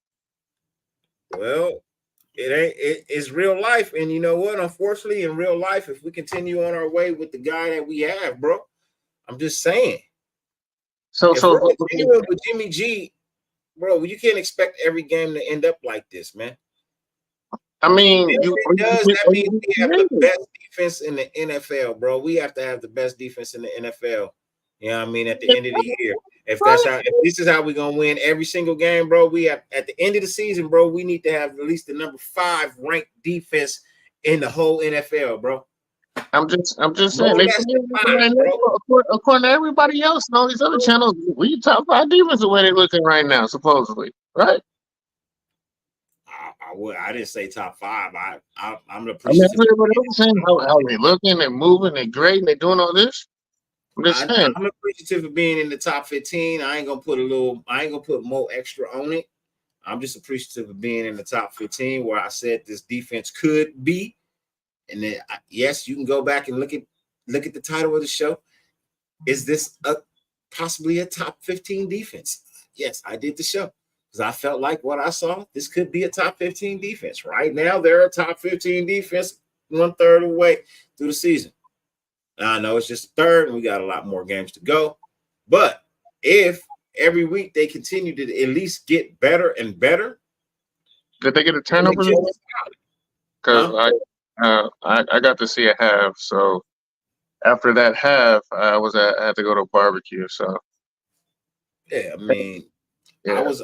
Well, it ain't. It's real life, and you know what? Unfortunately, in real life, if we continue on our way with the guy that we have, bro, I'm just saying. So with Jimmy G, bro, you can't expect every game to end up like this, man. I mean, that means we have the best defense in the NFL, bro. We have to have the best defense in the NFL. You know what I mean? At the end of the year, if this is how we're gonna win every single game, bro, we have at the end of the season, bro, we need to have at least the number 5 ranked defense in the whole NFL, bro. I'm just saying. According to everybody else and all these other channels, we top 5 defense the way they're looking right now, supposedly, right? I didn't say top 5. I'm the saying how they looking and moving and great and they doing all this. I'm just saying. I'm appreciative of being in the top 15. I ain't gonna put more extra on it. I'm just appreciative of being in the top 15 where I said this defense could be. And then yes, you can go back and look at the title of the show. Is this possibly a top 15 defense? Yes, I did the show because I felt like what I saw, this could be a top 15 defense. Right now, they're a top 15 defense 1/3 of the way through the season. Now, I know it's just a third and we got a lot more games to go. But if every week they continue to at least get better and better. Did they get a turnover? Because I got to see a half. So after that half, I had to go to a barbecue. So yeah, I mean, yeah. I was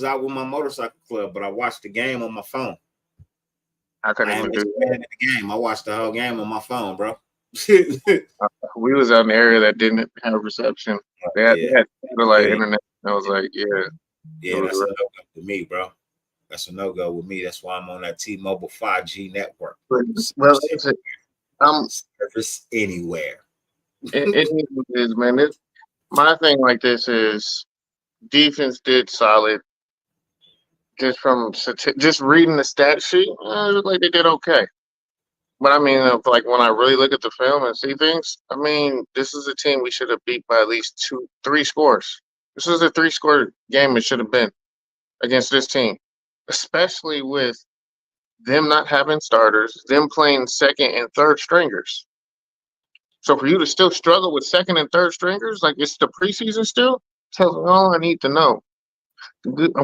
out with my motorcycle club, but I watched the game on my phone. I couldn't even do that. The game. I watched the whole game on my phone, bro. We was out in the area that didn't have reception. They had internet. I was like, yeah, that's a no-go to me, bro. That's a no-go with me. That's why I'm on that T-Mobile 5G network. Well, service anywhere. It is, man. My thing like this is defense did solid. Just from just reading the stat sheet, it looked like they did okay. But I mean, like when I really look at the film and see things, I mean, this is a team we should have beat by at least 3 scores. This is a 3-score game it should have been against this team, especially with them not having starters, them playing second and third stringers. So for you to still struggle with second and third stringers, like it's the preseason still, tells me all I need to know.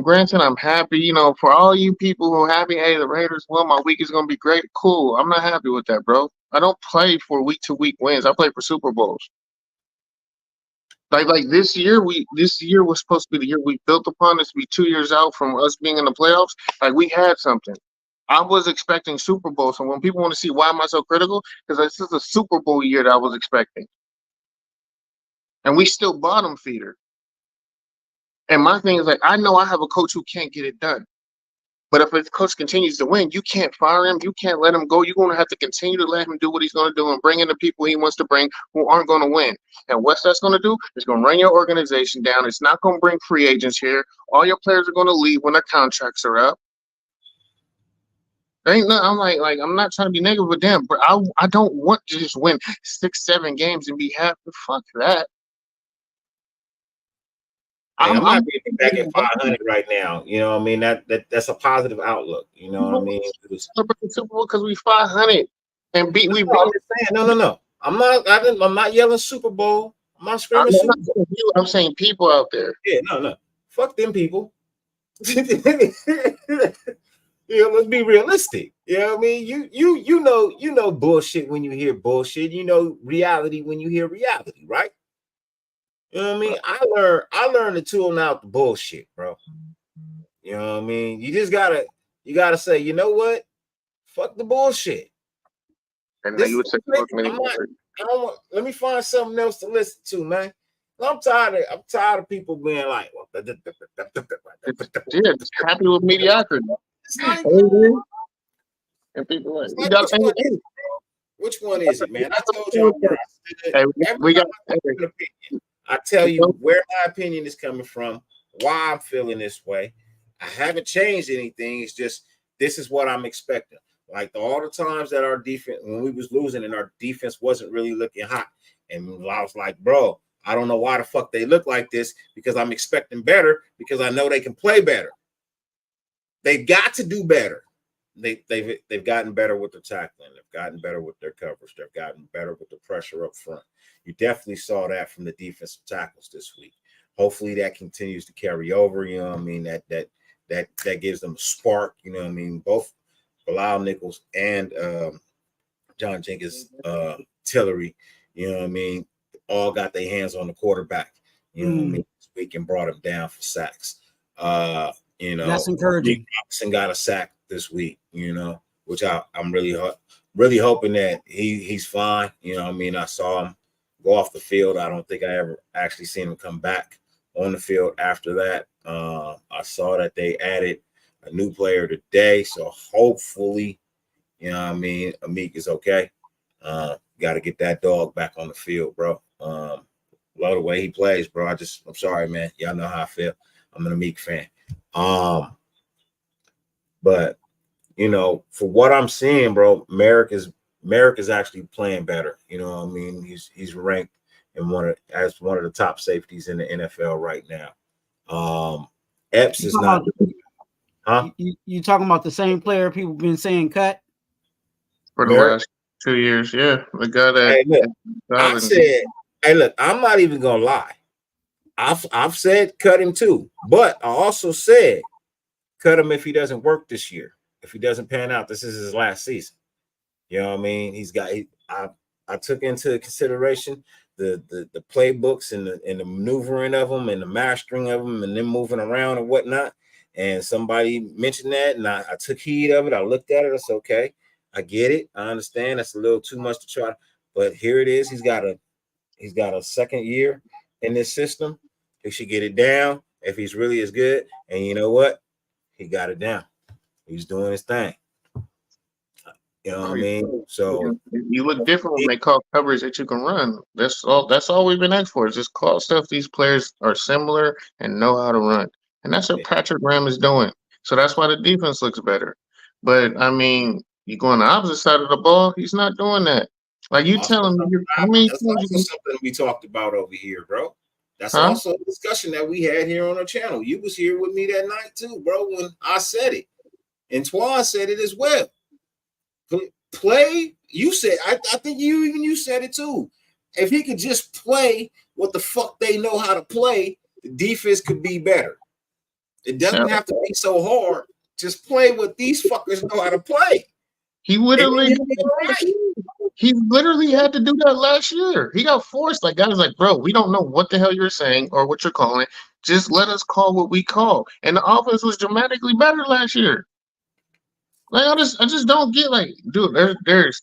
Granted, I'm happy, for all you people who are happy, hey, the Raiders won, my week is going to be great. Cool. I'm not happy with that, bro. I don't play for week-to-week wins. I play for Super Bowls. Like this year was supposed to be the year we built upon. This to be 2 years out from us being in the playoffs. Like we had something. I was expecting Super Bowl. So when people want to see why am I so critical, because this is a Super Bowl year that I was expecting. And we still bottom feeder. And my thing is like, I know I have a coach who can't get it done. But if the coach continues to win, you can't fire him. You can't let him go. You're going to have to continue to let him do what he's going to do and bring in the people he wants to bring who aren't going to win. And what that's going to do is going to run your organization down. It's not going to bring free agents here. All your players are going to leave when their contracts are up. I'm not trying to be negative with them, but I don't want to just win 6-7 games and be happy. Fuck that. I'm not getting back at 500 right now. You know what I mean? That's a positive outlook. You know what I mean? Super Bowl because we 500 and beat. No. I'm not yelling Super Bowl. I'm not screaming Super Bowl. I'm saying people out there. Yeah, no. Fuck them people. Let's be realistic. You know what I mean? You know bullshit when you hear bullshit. You know reality when you hear reality, right? You know what I mean? I learned to tune out the bullshit, bro. You know what I mean? You just gotta say, you know what? Fuck the bullshit. And you would say, let me find something else to listen to, man. I'm tired of people being like, just happy with mediocrity. And people which one is it, man? I told you. I tell you where my opinion is coming from, why I'm feeling this way. I haven't changed anything. It's just this is what I'm expecting. Like all the times that our defense, when we was losing and our defense wasn't really looking hot, and I was like, bro, I don't know why the fuck they look like this because I'm expecting better because I know they can play better. They've got to do better. They've gotten better with their tackling. They've gotten better with their coverage. They've gotten better with the pressure up front. You definitely saw that from the defensive tackles this week. Hopefully that continues to carry over. You know what I mean? That gives them a spark. You know what I mean? Both Bilal Nichols and John Jenkins Tillery, you know what I mean, all got their hands on the quarterback. You know what I mean? This week and brought him down for sacks. That's encouraging. Robinson got a sack this week, which I'm really hoping that he's fine. You know what I mean? I saw him go off the field. I don't think I ever actually seen him come back on the field after that. I saw that they added a new player today, so hopefully, you know what I mean, Amik is okay. got to get that dog back on the field, bro. Love the way he plays, bro. I'm sorry, man. Y'all know how I feel. I'm an Amik fan. But you know, for what I'm seeing, bro, Merrick is actually playing better. You know what I mean? He's ranked as one of the top safeties in the NFL right now. Epps is not. You talking about the same player people been saying cut for the last 2 years? Yeah, the guy that. Hey, look, I said, hey, look, I'm not even gonna lie. I've said cut him too, but I also said cut him if he doesn't work this year. If he doesn't pan out, this is his last season. You know what I mean? I took into consideration the playbooks and the maneuvering of them and the mastering of them and them moving around and whatnot. And somebody mentioned that, and I took heed of it. I looked at it. It's okay. I get it. I understand. That's a little too much to try, but here it is. He's got a second year in this system. He should get it down if he's really as good. And you know what? He got it down. He's doing his thing. You know what I mean? So you look different when they call coverage that you can run. That's all we've been asked for. Is just call stuff these players are similar and know how to run. And that's what Patrick Graham is doing. So that's why the defense looks better. But I mean, you go on the opposite side of the ball, he's not doing that. Like you telling me, that's also something we talked about over here, bro. That's also a discussion that we had here on our channel. You was here with me that night too, bro, when I said it. And Twan said it as well. Play, you said, I think you said it too. If he could just play what the fuck they know how to play, the defense could be better. It doesn't have to be so hard. Just play what these fuckers know how to play. He literally had to do that last year. He got forced. Like, guys like, bro, we don't know what the hell you're saying or what you're calling. Just let us call what we call. And the offense was dramatically better last year. Like, I just don't get, like, dude, there's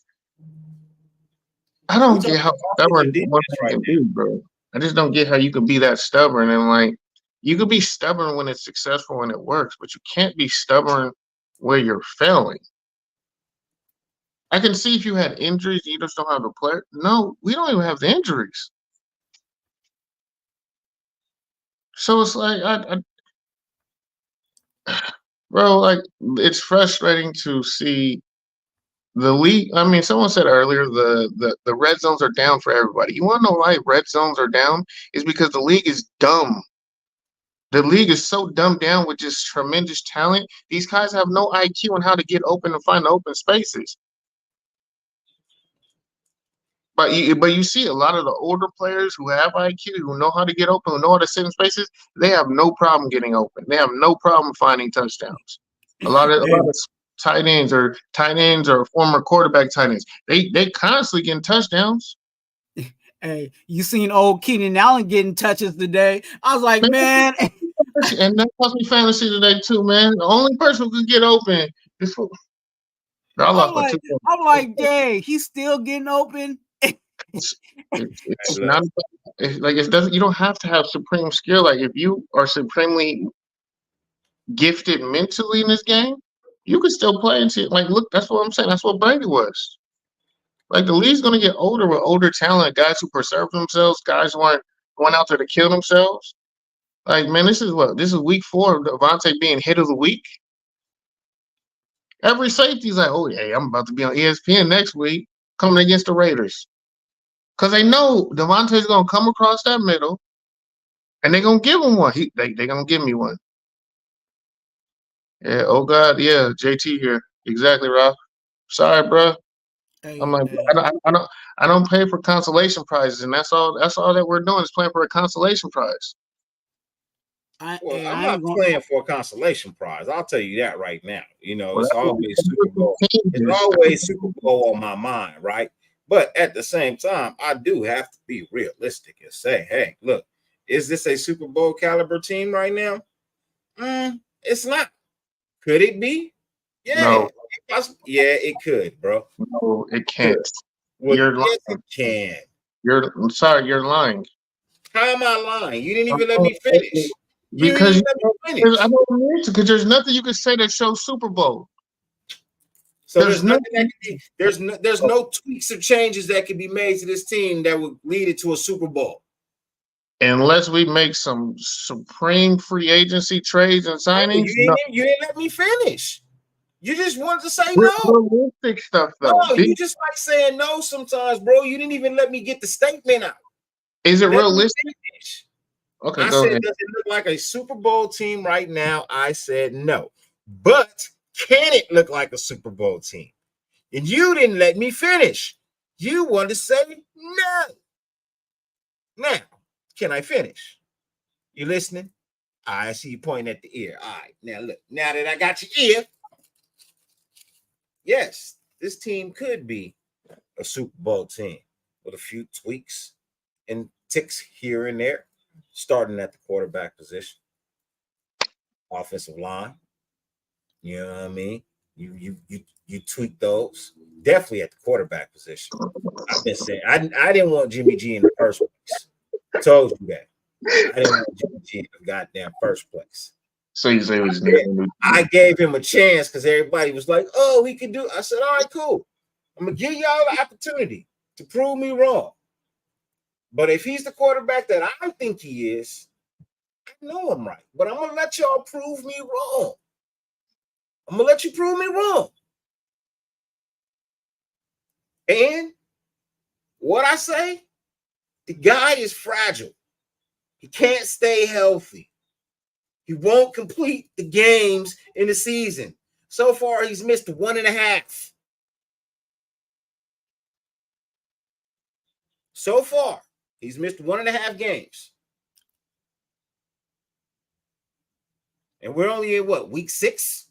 I don't get how stubborn one can be, bro. I just don't get how you can be that stubborn. And, like, you can be stubborn when it's successful and it works, but you can't be stubborn where you're failing. I can see if you had injuries, you just don't have the player. No, we don't even have the injuries. So it's like, bro, like, it's frustrating to see the league. I mean, someone said earlier the red zones are down for everybody. You want to know why red zones are down? Is because the league is dumb. The league is so dumbed down with just tremendous talent. These guys have no IQ on how to get open and find the open spaces. But you see a lot of the older players who have IQ, who know how to get open, who know how to sit in spaces, they have no problem getting open. They have no problem finding touchdowns. A lot of tight ends or former quarterback tight ends, they constantly getting touchdowns. Hey, you seen old Keenan Allen getting touches today? I was like, man. And that cost me fantasy today too, man. The only person who can get open is I'm like, dang, he's still getting open. It's not like it doesn't. You don't have to have supreme skill. Like, if you are supremely gifted mentally in this game, you can still play and see. Like, look, that's what I'm saying. That's what Brady was. Like, the league's gonna get older with older talent, guys who preserve themselves, guys who aren't going out there to kill themselves. Like, man, this is week 4 of Devontae being hit of the week. Every safety's like, oh yeah, I'm about to be on ESPN next week coming against the Raiders. Because they know Devontae's going to come across that middle, and they're going to give him one. They're going to give me one. Yeah, oh, God, yeah, JT here. Exactly, Rob. Sorry, bro. Hey, I'm like, I don't pay for consolation prizes, and that's all that we're doing is playing for a consolation prize. I'm not playing for a consolation prize. I'll tell you that right now. You know, it's always Super Bowl. It's always Super Bowl on my mind, right? But at the same time, I do have to be realistic and say, hey, look, is this a Super Bowl caliber team right now? It's not. Could it be? Yeah. No. Yeah, it could, bro. No, it can't. Well, you're lying. It can. I'm sorry, you're lying. How am I lying? You didn't even let me finish. Because I don't need to, because there's nothing you can say that shows Super Bowl. So there's nothing that can be, there's no tweaks or changes that can be made to this team that would lead it to a Super Bowl. Unless we make some supreme free agency trades and signings. You didn't let me finish. You just wanted to say no. Realistic stuff, though. No, you just like saying no sometimes, bro. You didn't even let me get the statement out. Is it realistic? Okay, I go said, ahead. does it look like a Super Bowl team right now? I said no. But can it look like a Super Bowl team? And you didn't let me finish. You wanted to say no. Now, can I finish? You listening? I see you pointing at the ear. All right. Now look, now that I got your ear, yes, this team could be a Super Bowl team with a few tweaks and ticks here and there, starting at the quarterback position, offensive line. You know what I mean? You tweak those. Definitely at the quarterback position. I've been saying I didn't want Jimmy G in the first place. I told you that. I didn't want Jimmy G in the goddamn first place. So you say I gave him a chance because everybody was like, oh, he could do. I said, all right, cool. I'm gonna give y'all the opportunity to prove me wrong. But if he's the quarterback that I think he is, I know I'm right. But I'm gonna let y'all prove me wrong. I'm gonna let you prove me wrong. And what I say, the guy is fragile. He can't stay healthy. He won't complete the games in the season. So far, he's missed 1.5. So far, he's missed 1.5 games. And we're only in what, week 6?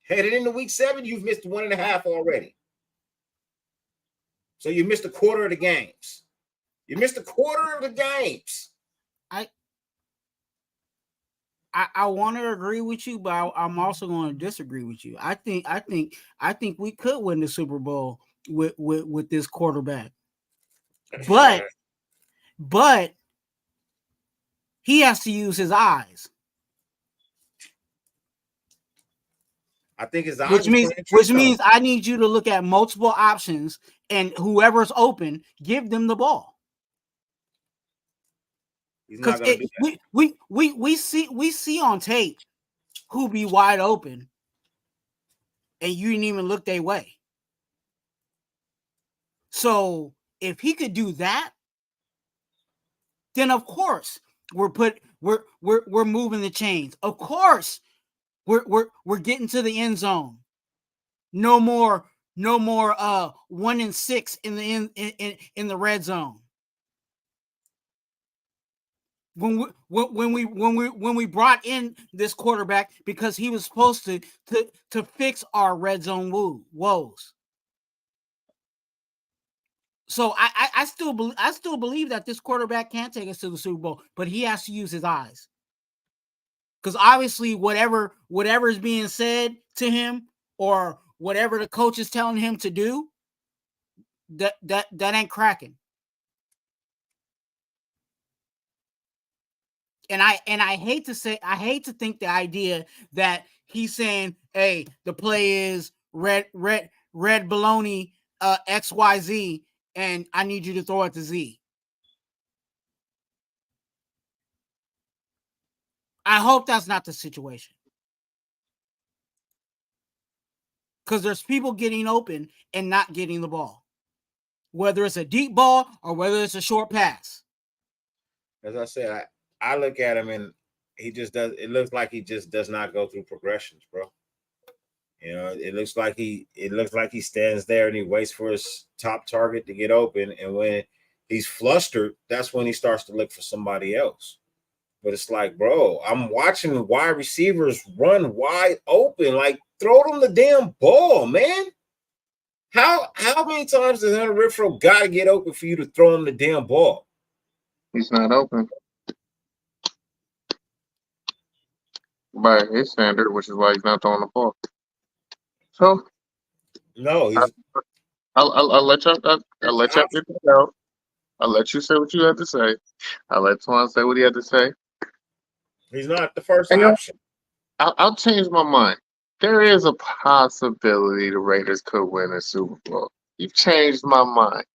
Headed into week 7, you've missed 1.5 already. So you missed a quarter of the games. You missed a quarter of the games. I want to agree with you, but I'm also going to disagree with you. I think we could win the Super Bowl with this quarterback, but he has to use his eyes. I think his eyes. Which means I need you to look at multiple options, and whoever's open, give them the ball. Because we see on tape who be wide open, and you didn't even look their way. So if he could do that, then of course we're moving the chains. Of course we're getting to the end zone. No more 1 and 6 in the red zone. When we brought in this quarterback because he was supposed to fix our red zone woes. So I still believe that this quarterback can take us to the Super Bowl, but he has to use his eyes. Because obviously whatever is being said to him or whatever the coach is telling him to do, that ain't cracking. And I hate to think the idea that he's saying, hey, the play is red baloney XYZ, and I need you to throw it to Z. I hope that's not the situation. Because there's people getting open and not getting the ball. Whether it's a deep ball or whether it's a short pass. As I said, I look at him and he just does. It looks like he just does not go through progressions, bro. You know, it looks like he stands there and he waits for his top target to get open, and when he's flustered, that's when he starts to look for somebody else. But it's like, bro, I'm watching wide receivers run wide open. Like, throw them the damn ball, man. How many times does Hunter Renfrow got to get open for you to throw him the damn ball? He's not open by his standard, which is why he's not throwing the ball. So no, I'll let you get that out. I'll let you say what you have to say. I'll let Twan say what he had to say. He's not the first option. I'll change my mind. there is a possibility the Raiders could win a Super Bowl. You've changed my mind.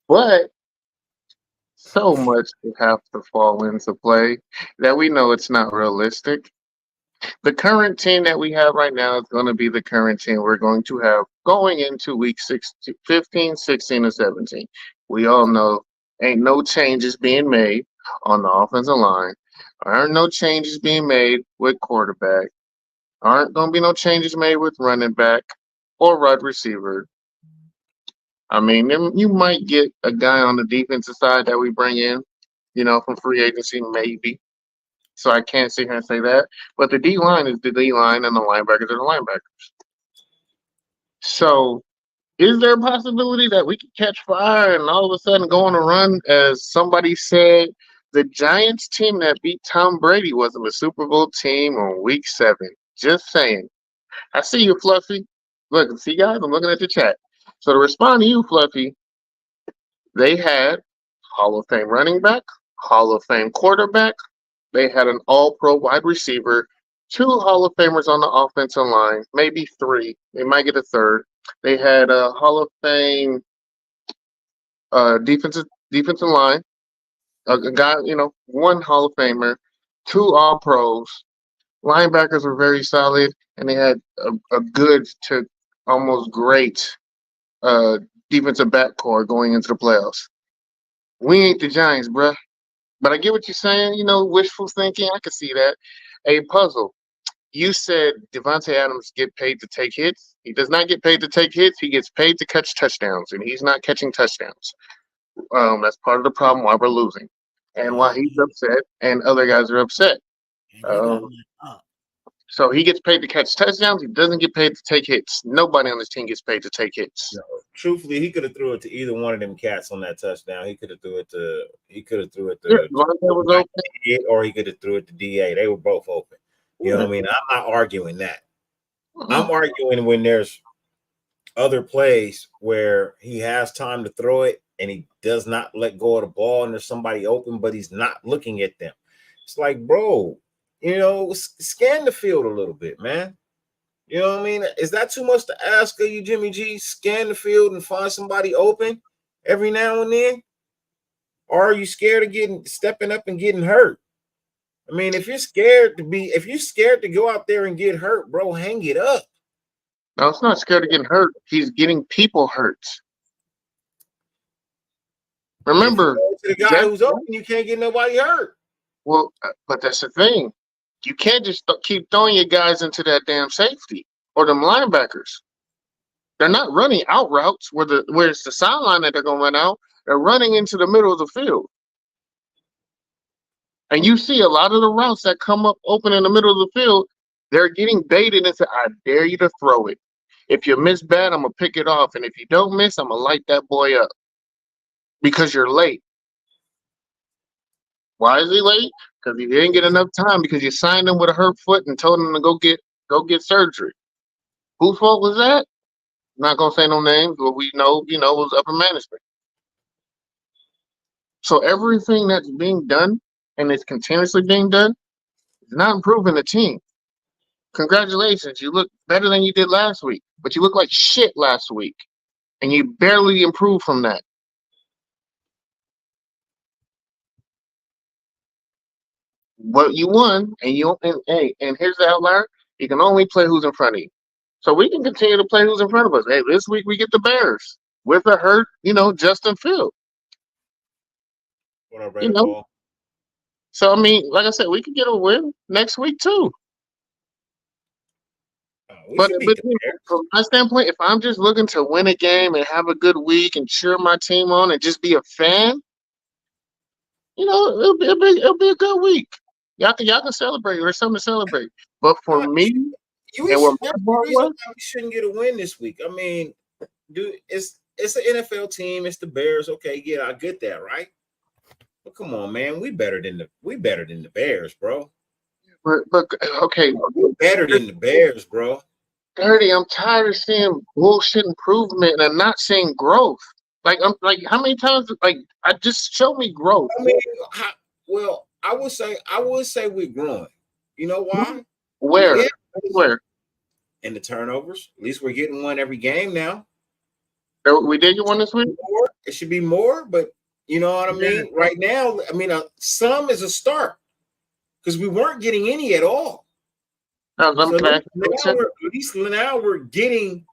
But so much would have to fall into play that we know it's not realistic. The current team that we have right now is going to be the current team we're going to have going into week 16, 15, 16, and 17. We all know ain't no changes being made on the offensive line. Aren't no changes being made with quarterback. Aren't going to be no changes made with running back or wide receiver. I mean, you might get a guy on the defensive side that we bring in, from free agency, maybe. So I can't sit here and say that. But the D line is the D line, and the linebackers are the linebackers. So, is there a possibility that we could catch fire and all of a sudden go on a run? As somebody said, the Giants team that beat Tom Brady wasn't a Super Bowl team on week 7. Just saying. I see you, Fluffy. Look, see, guys, I'm looking at the chat. So to respond to you, Fluffy, they had Hall of Fame running back, Hall of Fame quarterback. They had an all-pro wide receiver, 2 Hall of Famers on the offensive line, maybe 3. They might get a third. They had a Hall of Fame defensive line, a guy, 1 Hall of Famer, 2 all-pros. Linebackers were very solid, and they had a good to almost great defensive backcourt going into the playoffs. We ain't the Giants, bruh. But I get what you're saying, wishful thinking. I can see that. A puzzle. You said Devontae Adams get paid to take hits. He does not get paid to take hits. He gets paid to catch touchdowns, and he's not catching touchdowns. That's part of the problem why we're losing, and why he's upset, and other guys are upset. So he gets paid to catch touchdowns. He doesn't get paid to take hits. Nobody on this team gets paid to take hits. No, truthfully, he could have threw it to either one of them cats on that touchdown. He could have threw it to. Or he could have threw it to DA. They were both open. You know what I mean? I'm not arguing that. I'm arguing when there's other plays where he has time to throw it and he does not let go of the ball and there's somebody open, but he's not looking at them. It's like, bro, scan the field a little bit, man. You know what I mean? Is that too much to ask of you, Jimmy G? Scan the field and find somebody open every now and then? Or are you scared of stepping up and getting hurt? I mean, if you're scared to go out there and get hurt, bro, hang it up. No, it's not scared of getting hurt. He's getting people hurt. Remember, to the guy who's open, you can't get nobody hurt. Well, but that's the thing. You can't just keep throwing your guys into that damn safety or them linebackers. They're not running out routes where it's the sideline that they're going to run out. They're running into the middle of the field. And you see a lot of the routes that come up open in the middle of the field, they're getting baited into, I dare you to throw it. If you miss bad, I'm going to pick it off. And if you don't miss, I'm going to light that boy up because you're late. Why is he late? Because he didn't get enough time because you signed him with a hurt foot and told him to go get surgery. Whose fault was that? I'm not going to say no names, but we know, was upper management. So everything that's being done and is continuously being done is not improving the team. Congratulations, you look better than you did last week, but you look like shit last week, and you barely improved from that. But you won, and here's the outlier: you can only play who's in front of you. So we can continue to play who's in front of us. Hey, this week we get the Bears with a hurt, Justin Field. What up, Red Ball? So, I mean, like I said, we could get a win next week, too. But from my standpoint, if I'm just looking to win a game and have a good week and cheer my team on and just be a fan, it'll be a good week. Y'all can celebrate. There's something to celebrate. But for me, we shouldn't get a win this week. I mean, dude, it's an NFL team. It's the Bears. Okay, yeah, I get that, right? But come on, man, we better than the Bears, bro. But okay, we're better than the Bears, bro. Dirty, I'm tired of seeing bullshit improvement and I'm not seeing growth. Like how many times? I just show me growth. I mean, I would say we're growing. You know why? Where? Yeah. Where? And the turnovers. At least we're getting one every game now. So we did get one this week. More. It should be more, but you know what I mean. Yeah. Right now, I mean, some is a start because we weren't getting any at all. No, So at least now we're getting,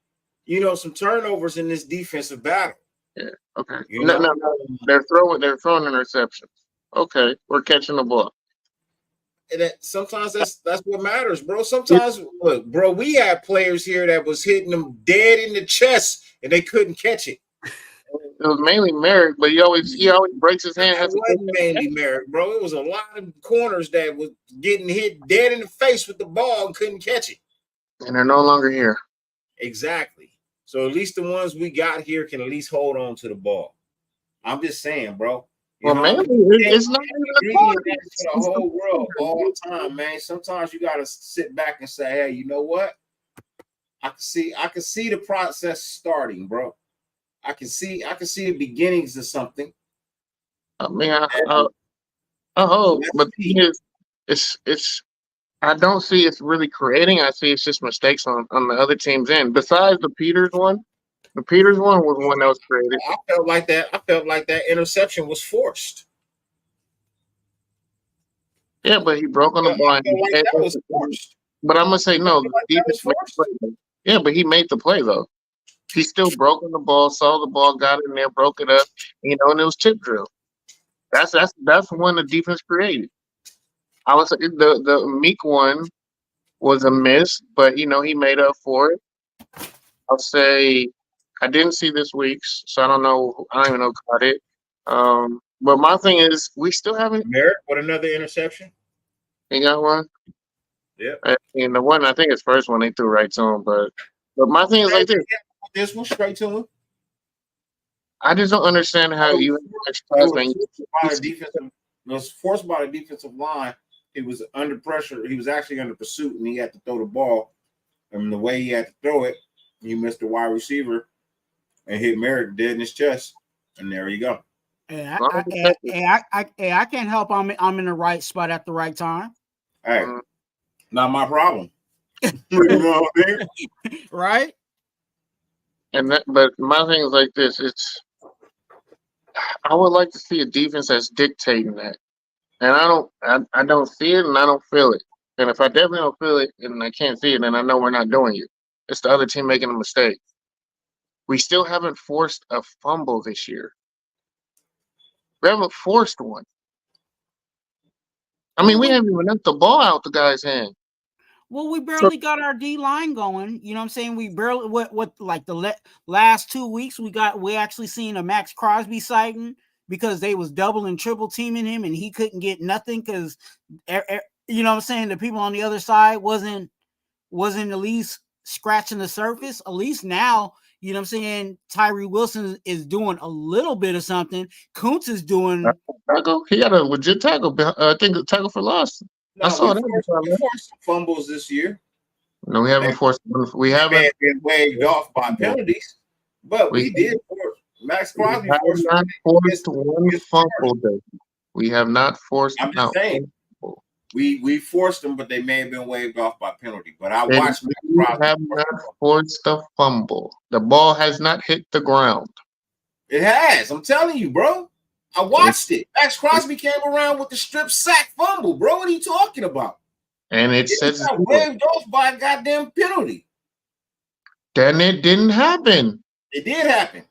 you know, some turnovers in this defensive battle. Yeah. Okay. You No, know? no. They're throwing interceptions. Okay, we're catching the ball. And sometimes that's what matters, bro. Sometimes, look, bro, we had players here that was hitting them dead in the chest and they couldn't catch it. It was mainly Merrick, but he always breaks his hand. It wasn't mainly Merrick, bro. It was a lot of corners that was getting hit dead in the face with the ball and couldn't catch it. And they're no longer here. Exactly. So at least the ones we got here can at least hold on to the ball. I'm just saying, bro. Well, man, it's not even for the whole world all the time, man. Sometimes you gotta sit back and say, hey, you know what? I can see the process starting, bro. I can see the beginnings of something. I mean, I hope, but the thing is, it's I don't see it's really creating. I see it's just mistakes on the other team's end. Besides the Peters one was one that was created. I felt like that interception was forced. Yeah, but he broke on the ball. That was forced. But I'm gonna say no. Yeah, but he made the play though. He still broke on the ball, saw the ball, got in there, broke it up, and it was chip drill. That's one the defense created. I was the Meek one was a miss, but he made up for it. I'll say I didn't see this week's, so I don't know. I don't even know who caught it. But my thing is, we still haven't. Merrick with another interception. He got one. Yeah. And the one, I think his first one, they threw right to him. But my thing is like this. This one straight to him. I just don't understand how you was forced by the defensive line. He was under pressure. He was actually under pursuit, and he had to throw the ball. And the way he had to throw it, he missed the wide receiver and hit Merrick dead in his chest. And there you go. Hey, I can't help. I'm in the right spot at the right time. Hey, not my problem. You know what I mean? Right? But my thing is like this. I would like to see a defense that's dictating that. And I don't see it and I don't feel it. And if I definitely don't feel it and I can't see it, then I know we're not doing it. It's the other team making a mistake. We still haven't forced a fumble this year. We haven't forced one. I mean, we haven't even left the ball out the guy's hand. Well, we barely got our D line going. You know what I'm saying? We barely like the last 2 weeks we actually seen a Max Crosby sighting because they was double and triple teaming him and he couldn't get nothing because you know what I'm saying, the people on the other side wasn't at least scratching the surface. At least now, you know what I'm saying, Tyree Wilson is doing a little bit of something. Kuntz is doing he got a legit tackle. I think a tackle for loss. No, I saw we forced some fumbles this year. No, we haven't forced. We haven't been waved off by penalties, but we did force. Max Crosby forced one fumble. We have not forced. I'm just saying, we forced them, but they may have been waved off by penalty. But I watched Max Crosby. We have not forced a fumble. The ball has not hit the ground. It has. I'm telling you, bro. I watched it. Max Crosby came around with the strip sack fumble, bro. What are you talking about? And it says got waved off by a goddamn penalty. Then it didn't happen. It did happen.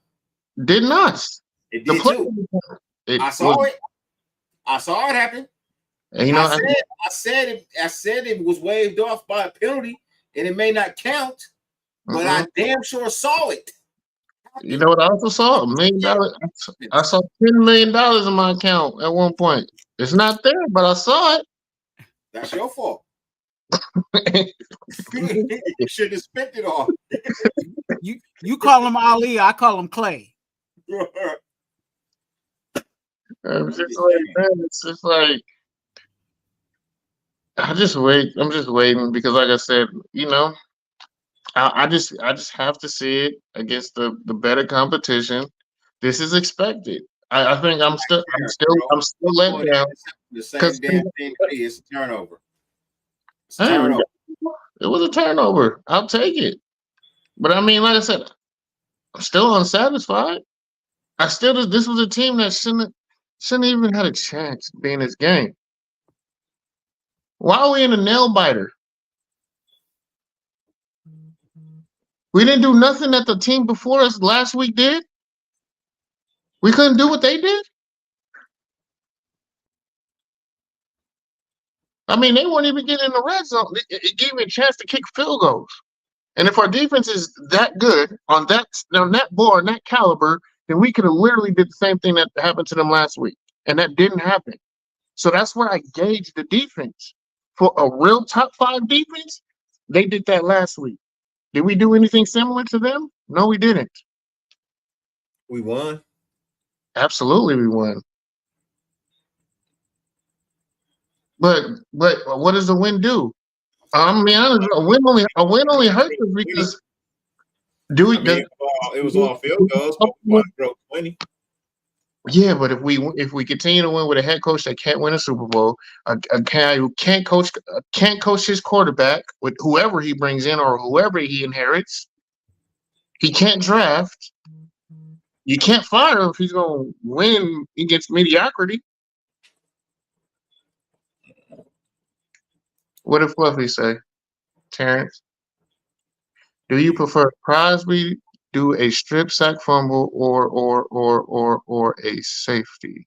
Did not. It did too. I saw it. I saw it happen. And I said it was waved off by a penalty, and it may not count, but I damn sure saw it. You know what I also saw? $1 million. I saw $10 million in my account at one point. It's not there, but I saw it. That's your fault. You should have spent it all. You call him Ali, I call him Clay. It's just like I'm just waiting because, like I said, I just have to see it against the better competition. This is expected. I think I'm still let down. The same damn thing is a turnover. It's a turnover. It was a turnover. I'll take it. But I mean, like I said, I'm still unsatisfied. This was a team that shouldn't even had a chance to be in this game. Why are we in a nail biter? We didn't do nothing that the team before us last week did. We couldn't do what they did. I mean, they weren't even getting in the red zone. It gave me a chance to kick field goals. And if our defense is that good on that ball and that caliber, then we could have literally did the same thing that happened to them last week. And that didn't happen. So that's where I gauge the defense. For a real top 5 defense, they did that last week. Did we do anything similar to them? No, we didn't. We won. Absolutely, we won. But what does the win do? I'm being honest, a win only hurts us because it was all field goals, but we broke 20. Yeah, but if we continue to win with a head coach that can't win a Super Bowl, a guy who can't coach his quarterback with whoever he brings in or whoever he inherits, he can't draft. You can't fire him if he's going to win against mediocrity. What did Fluffy say, Terrence? Do you prefer Crosby do a strip sack fumble or a safety?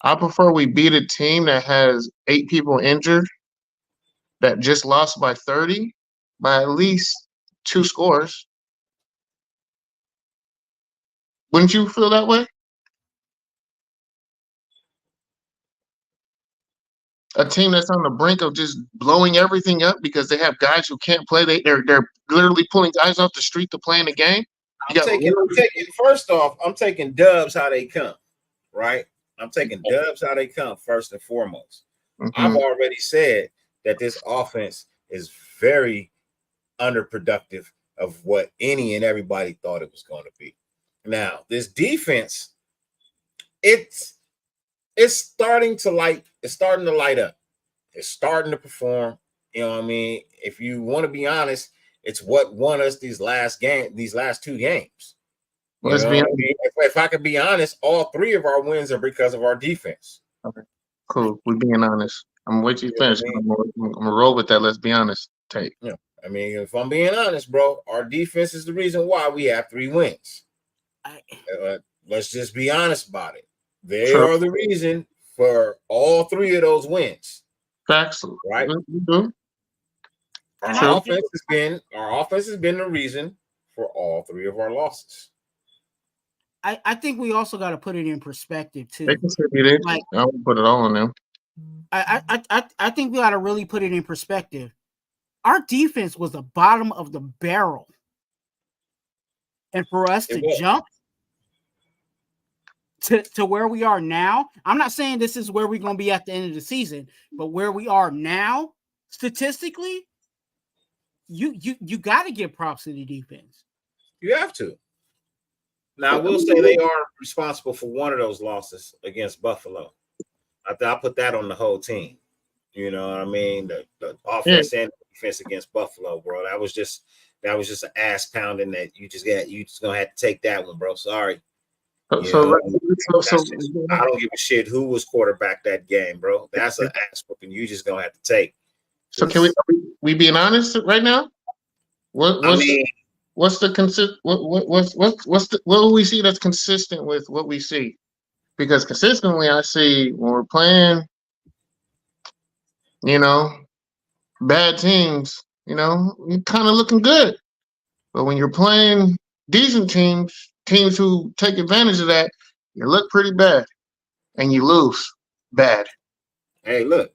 I prefer we beat a team that has 8 people injured that just lost by 30 by at least 2 scores. Wouldn't you feel that way? A team that's on the brink of just blowing everything up because they have guys who can't play. They're literally pulling guys off the street to play in the game. First off, I'm taking dubs how they come, right? I'm taking dubs how they come first and foremost. Mm-hmm. I've already said that this offense is very underproductive of what any and everybody thought it was going to be. Now, this defense, it's starting to light up. It's starting to perform. You know what I mean? If you want to be honest, it's what won us these last 2 games. Let's be honest. If I could be honest, all 3 of our wins are because of our defense. Okay, cool. We're being honest. I'm wait till you finish. I'm gonna roll with that. Let's be honest. Take. Yeah. I mean, if I'm being honest, bro, our defense is the reason why we have 3 wins. Let's just be honest about it. They are the reason for all 3 of those wins. Facts, right? Mm-hmm. Our offense has been the reason for all 3 of our losses. I think we also got to put it in perspective too. They contributed. I won't put it all on them. I think we got to really put it in perspective. Our defense was the bottom of the barrel, and for us to jump to where we are now, I'm not saying this is where we're going to be at the end of the season, but where we are now, statistically, you got to give props to the defense. You have to. Now, I will say they are responsible for one of those losses against Buffalo. I'll put that on the whole team. You know what I mean? The offense and defense against Buffalo, bro. That was just an ass pounding that you just gonna have to take that one, bro. Sorry. I don't give a shit who was quarterback that game, bro. That's an ass whooping you just gonna have to take. So can we being honest right now? What do we see that's consistent with what we see? Because consistently I see when we're playing, bad teams, you're kind of looking good. But when you're playing decent teams who take advantage of that, you look pretty bad and you lose bad. Hey, look.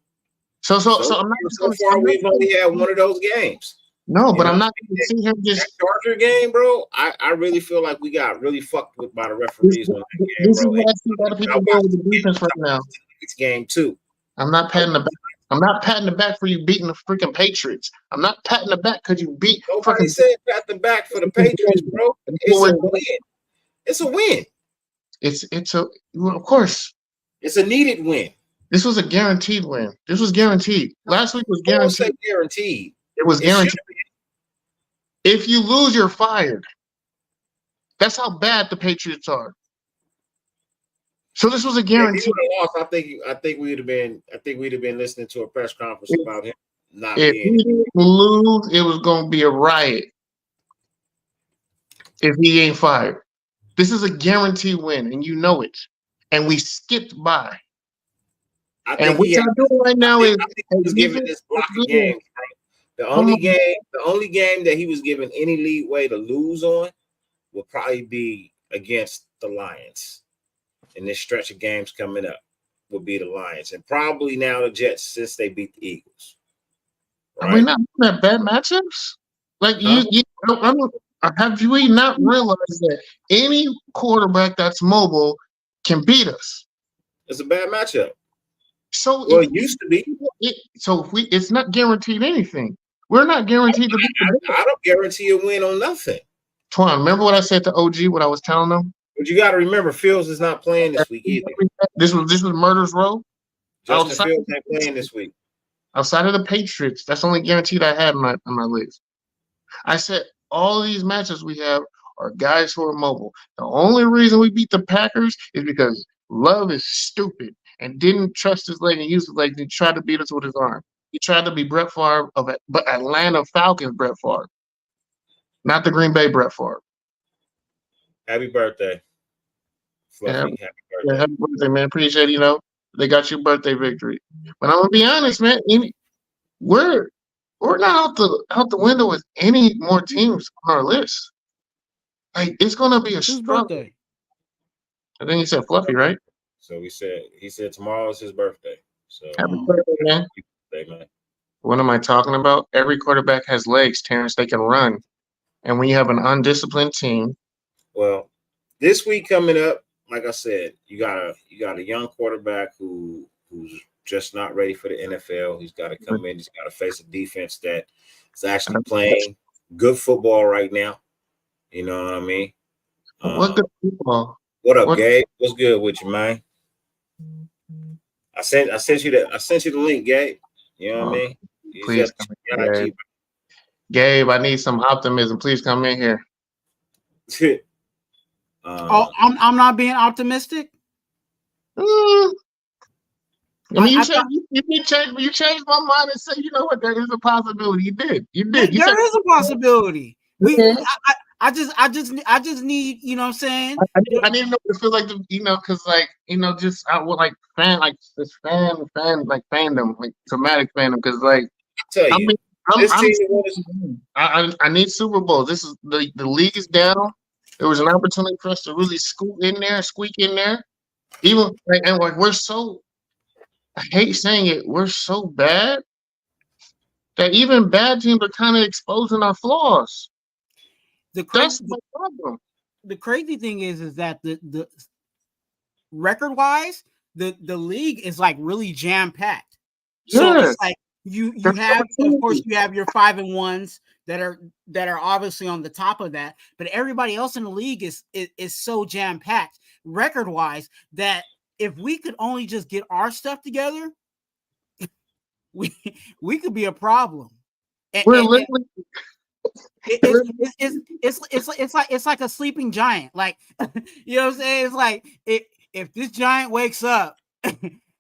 So I'm not so far we've only had one of those games. No, but I'm not going to see him just that Charger game, bro. I really feel like we got really fucked with by the referees on that game, this bro. Is what I see a lot of people doing with the defense right now. It's game 2. I'm not patting the back. I'm not patting the back for you beating the freaking Patriots. I'm not patting the back because you beat. Nobody said pat the back for the Patriots, bro. It's a win. It's a win. It's of course. It's a needed win. This was a guaranteed win. This was guaranteed. Last week was guaranteed. Guaranteed. It was guaranteed. If you lose, you're fired. That's how bad the Patriots are. So this was a guarantee. I think we'd have been listening to a press conference about him not If being. he didn't lose, it was going to be a riot. If he ain't fired, this is a guarantee win, and you know it. And we skipped by. And what y'all doing right now is giving this block of games. The only game that he was given any leeway to lose on will probably be against the Lions. In this stretch of games coming up will be the Lions, and probably now the Jets since they beat the Eagles. Right? Are we not looking at bad matchups? Like have we not realized that any quarterback that's mobile can beat us? It's a bad matchup. So it used to be. It's not guaranteed anything. We're not guaranteed to beat them. I don't guarantee a win on nothing. Twan, remember what I said to OG? What I was telling them? But you got to remember, Fields is not playing this week either. This was Murder's Row. Justin Fields ain't playing this week. Outside of the Patriots, that's the only guaranteed I had on my list. I said all these matches we have are guys who are mobile. The only reason we beat the Packers is because Love is stupid and didn't trust his leg and use his leg and tried to beat us with his arm. He tried to be Brett Favre but Atlanta Falcons Brett Favre, not the Green Bay Brett Favre. Happy birthday. Fluffy, happy birthday, man. Appreciate it. They got your birthday victory. But I'm gonna be honest, man. We're not out the window with any more teams on our list. Like it's gonna be a struggle. Birthday? I think he said Fluffy, right? So he said tomorrow is his birthday. So happy birthday, man. Happy birthday, man. What am I talking about? Every quarterback has legs, Terrence. They can run. And when you have an undisciplined team. Well, this week coming up, like I said, you got a young quarterback who's just not ready for the NFL. He's got to come in. He's got to face a defense that is actually playing good football right now. You know what I mean? What good football? What up, Gabe? What's good with you, man? I sent you the link, Gabe. You know what I mean? Please come Gabe, I need some optimism. Please come in here. I'm not being optimistic. I mean, you changed my mind and said, you know what, there is a possibility. You did. There is a possibility. I just need, you know what I'm saying? I need to know what it feels like to, because just I would like fan, like this fan, like fandom, like traumatic fandom, because like I need Super Bowl. This is the league is down. There was an opportunity for us to really squeak in there. Even like we're so, I hate saying it, we're so bad that even bad teams are kind of exposing our flaws. That's my problem. The crazy thing is that the record wise, the league is like really jam packed. So it's like you have, of course, you have your 5-1s that are obviously on the top of that, but everybody else in the league is so jam packed record wise that if we could only just get our stuff together, we could be a problem. We're literally. It's like a sleeping giant. Like, you know what I'm saying? It's like if this giant wakes up,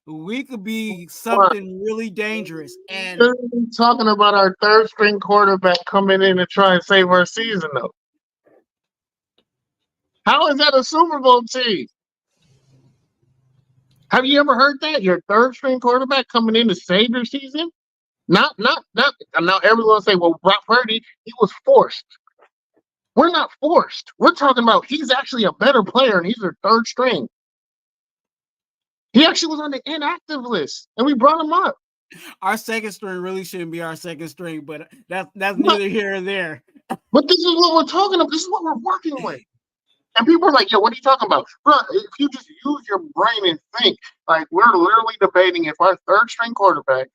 we could be something really dangerous. And talking about our third string quarterback coming in to try and save our season, though. How is that a Super Bowl team? Have you ever heard that? Your third string quarterback coming in to save your season? Not. Now everyone say, well, Brock Purdy, he was forced. We're not forced. We're talking about he's actually a better player and he's our third string. He actually was on the inactive list and we brought him up. Our second string really shouldn't be our second string, but that's neither here or there. But this is what we're talking about. This is what we're working with. And people are like, yo, what are you talking about? Bro, if you just use your brain and think, like we're literally debating if our third string quarterback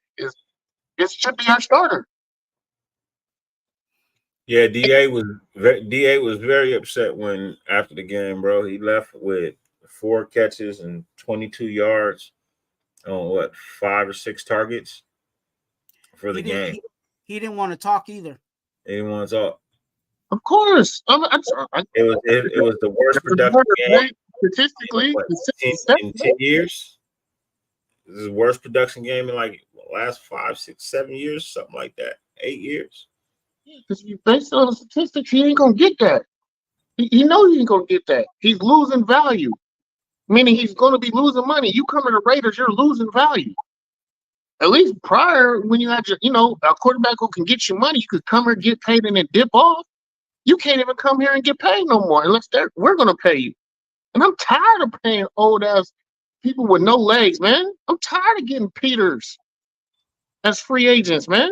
it should be our starter. Yeah, DA was very upset when after the game, bro. He left with 4 catches and 22 yards on 5 or 6 targets for the game. He didn't want to talk either. He didn't want to talk. Of course. It was the worst production game statistically in 10 years. This is the worst production game in like the last 5, 6, 7 years, something like that. 8 years. Because based on the statistics, he ain't gonna get that. He knows he ain't gonna get that. He's losing value, meaning he's gonna be losing money. You come to the Raiders, you're losing value. At least prior, when you had your, a quarterback who can get you money, you could come here, get paid, and then dip off. You can't even come here and get paid no more unless we're gonna pay you. And I'm tired of paying old ass people with no legs, man. I'm tired of getting Peters as free agents, man.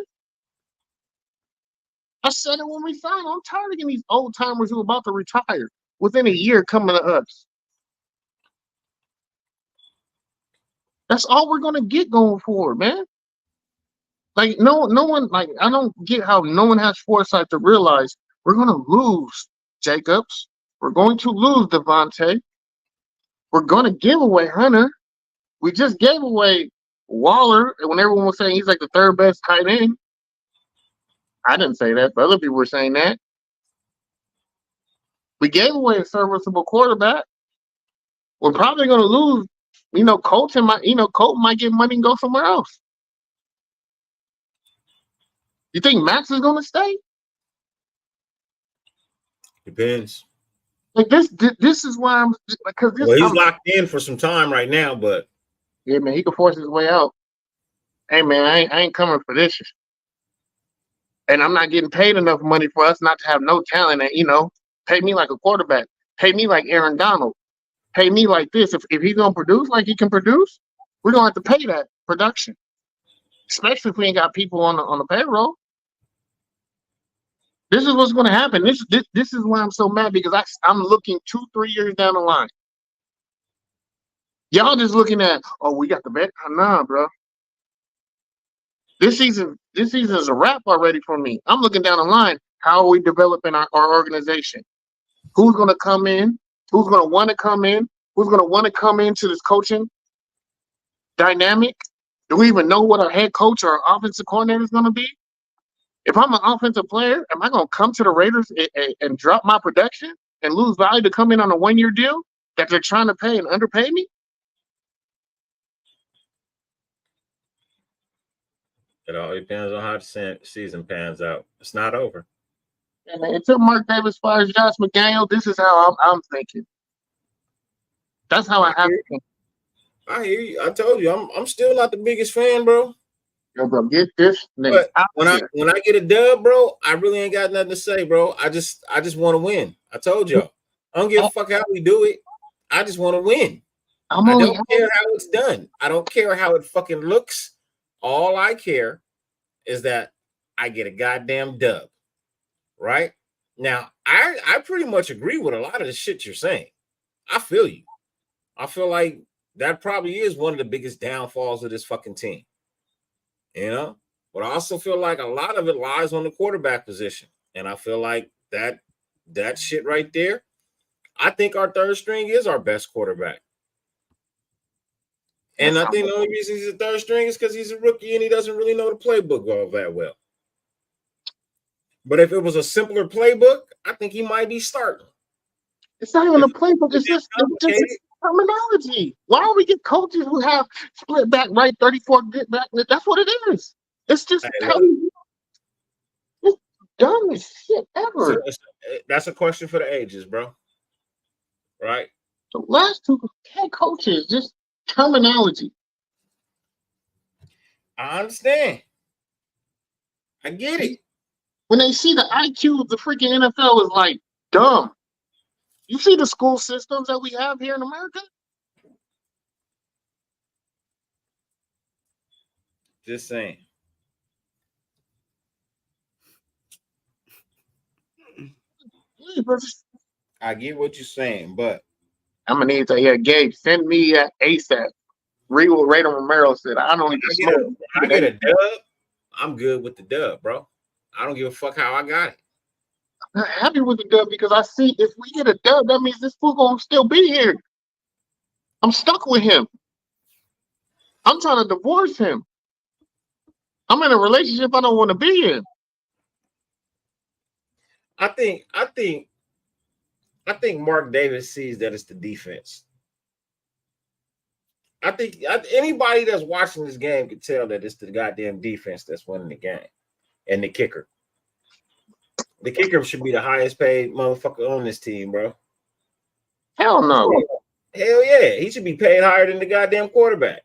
I said it when we signed. I'm tired of getting these old timers who are about to retire within a year coming to us. That's all we're gonna get going forward, man. Like no one, like I don't get how no one has foresight to realize we're gonna lose Jacobs. We're going to lose Devontae. We're gonna give away Hunter. We just gave away Waller, and when everyone was saying he's like the third best tight end. I didn't say that, but other people were saying that. We gave away a serviceable quarterback. We're probably going to lose. Colton might get money and go somewhere else. You think Max is going to stay? Depends. Like this is why I'm because he's locked in for some time right now, but yeah, man, he can force his way out. Hey, man, I ain't coming for this. And I'm not getting paid enough money for us not to have no talent. And, pay me like a quarterback. Pay me like Aaron Donald. Pay me like this. If he's going to produce like he can produce, we're going to have to pay that production. Especially if we ain't got people on the payroll. This is what's going to happen. This is why I'm so mad, because I'm looking 2-3 years down the line. Y'all just looking at, we got the bet. Nah, bro. This season is a wrap already for me. I'm looking down the line. How are we developing our organization? Who's going to come in? Who's going to want to come in? Who's going to want to come into this coaching dynamic? Do we even know what our head coach or our offensive coordinator is going to be? If I'm an offensive player, am I going to come to the Raiders and drop my production and lose value to come in on a 1-year deal that they're trying to pay and underpay me? It all depends on how the season pans out. It's not over. And until Mark Davis fires Josh McDaniel, this is how I'm thinking. That's how I have to think. I hear you. I told you, I'm still not the biggest fan, bro. Yo, bro, get this. But when I get a dub, bro, I really ain't got nothing to say, bro. I just want to win. I told y'all. I don't give a fuck how we do it. I just want to win. I don't care how it's done. I don't care how it fucking looks. All I care is that I get a goddamn dub. Right? Now, I pretty much agree with a lot of the shit you're saying. I feel you. I feel like that probably is one of the biggest downfalls of this fucking team. But I also feel like a lot of it lies on the quarterback position. And I feel like that shit right there, I think our third string is our best quarterback. And I think the only reason he's a third string is because he's a rookie and he doesn't really know the playbook all that well. But if it was a simpler playbook, I think he might be starting. It's not even a playbook. It's just terminology. Why don't we get coaches who have split back right, 34 get back? That's what it is. It's just it's dumbest shit ever. That's a question for the ages, bro. Right? The last two head coaches, just terminology. I understand. I get it. When they see the IQ of the freaking NFL is like dumb. You see the school systems that we have here in America? Just saying. I get what you're saying, but I'm gonna need to Gabe, send me ASAP. Read what Rayton Romero said. I don't even I get a dub. I'm good with the dub, bro. I don't give a fuck how I got it. I'm happy with the dub because I see if we get a dub, that means this fool gonna still be here. I'm stuck with him. I'm trying to divorce him. I'm in a relationship I don't want to be in. I think Mark Davis sees that it's the defense. I think anybody that's watching this game can tell that it's the goddamn defense that's winning the game, and the kicker. The kicker should be the highest paid motherfucker on this team, bro. Hell no. Hell yeah, he should be paid higher than the goddamn quarterback.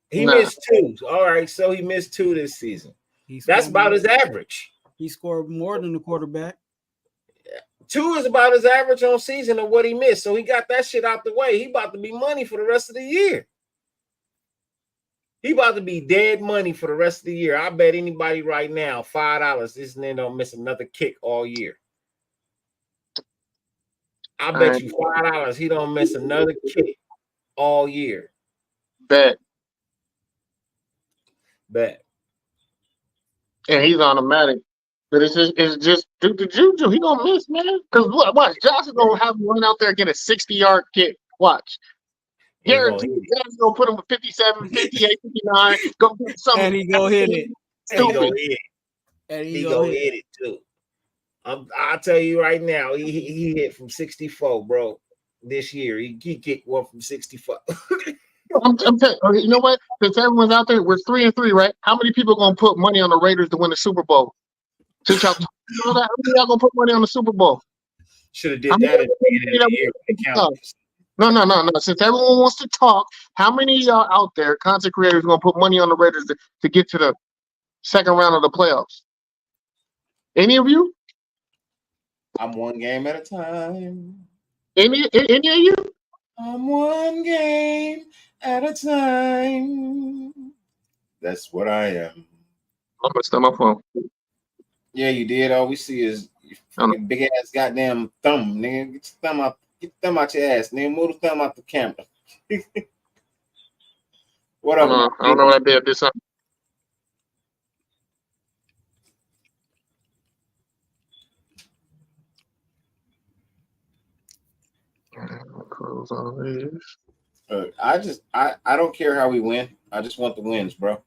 He missed 2. All right, so he missed 2 this season. That's about his average. He scored more than the quarterback. 2 is about his average on season of what he missed. So he got that shit out the way. He about to be money for the rest of the year. He about to be dead money for the rest of the year. I bet anybody right now, $5, this man don't miss another kick all year. I bet you $5 he don't miss another kick all year. Bet. And he's automatic. But it's just the juju. He gonna miss, man. Because watch, Josh is gonna have him run out there and get a 60-yard kick. Watch. Guaranteed, Josh is gonna put him with 57, 58, 59. Go get something. And he go hit it. And he go hit it too. I'll tell you right now, he hit from 64, bro. This year, he kicked one from 65. I'm telling you, you know what? Since everyone's out there, we're 3-3, right? How many people gonna put money on the Raiders to win the Super Bowl? Since y'all, how many y'all gonna put money on the Super Bowl? Should have did that at the beginning of the year. No. Since everyone wants to talk, how many of y'all out there, content creators, gonna put money on the Raiders to get to the second round of the playoffs? Any of you? I'm one game at a time. Any of you? I'm one game at a time. That's what I am. I'm gonna start my phone. Yeah, you did. All we see is your big ass goddamn thumb, nigga. Get your thumb out your ass, nigga. Move the thumb out the camera. What up? I don't know what I did this time. Close all these. I don't care how we win. I just want the wins, bro.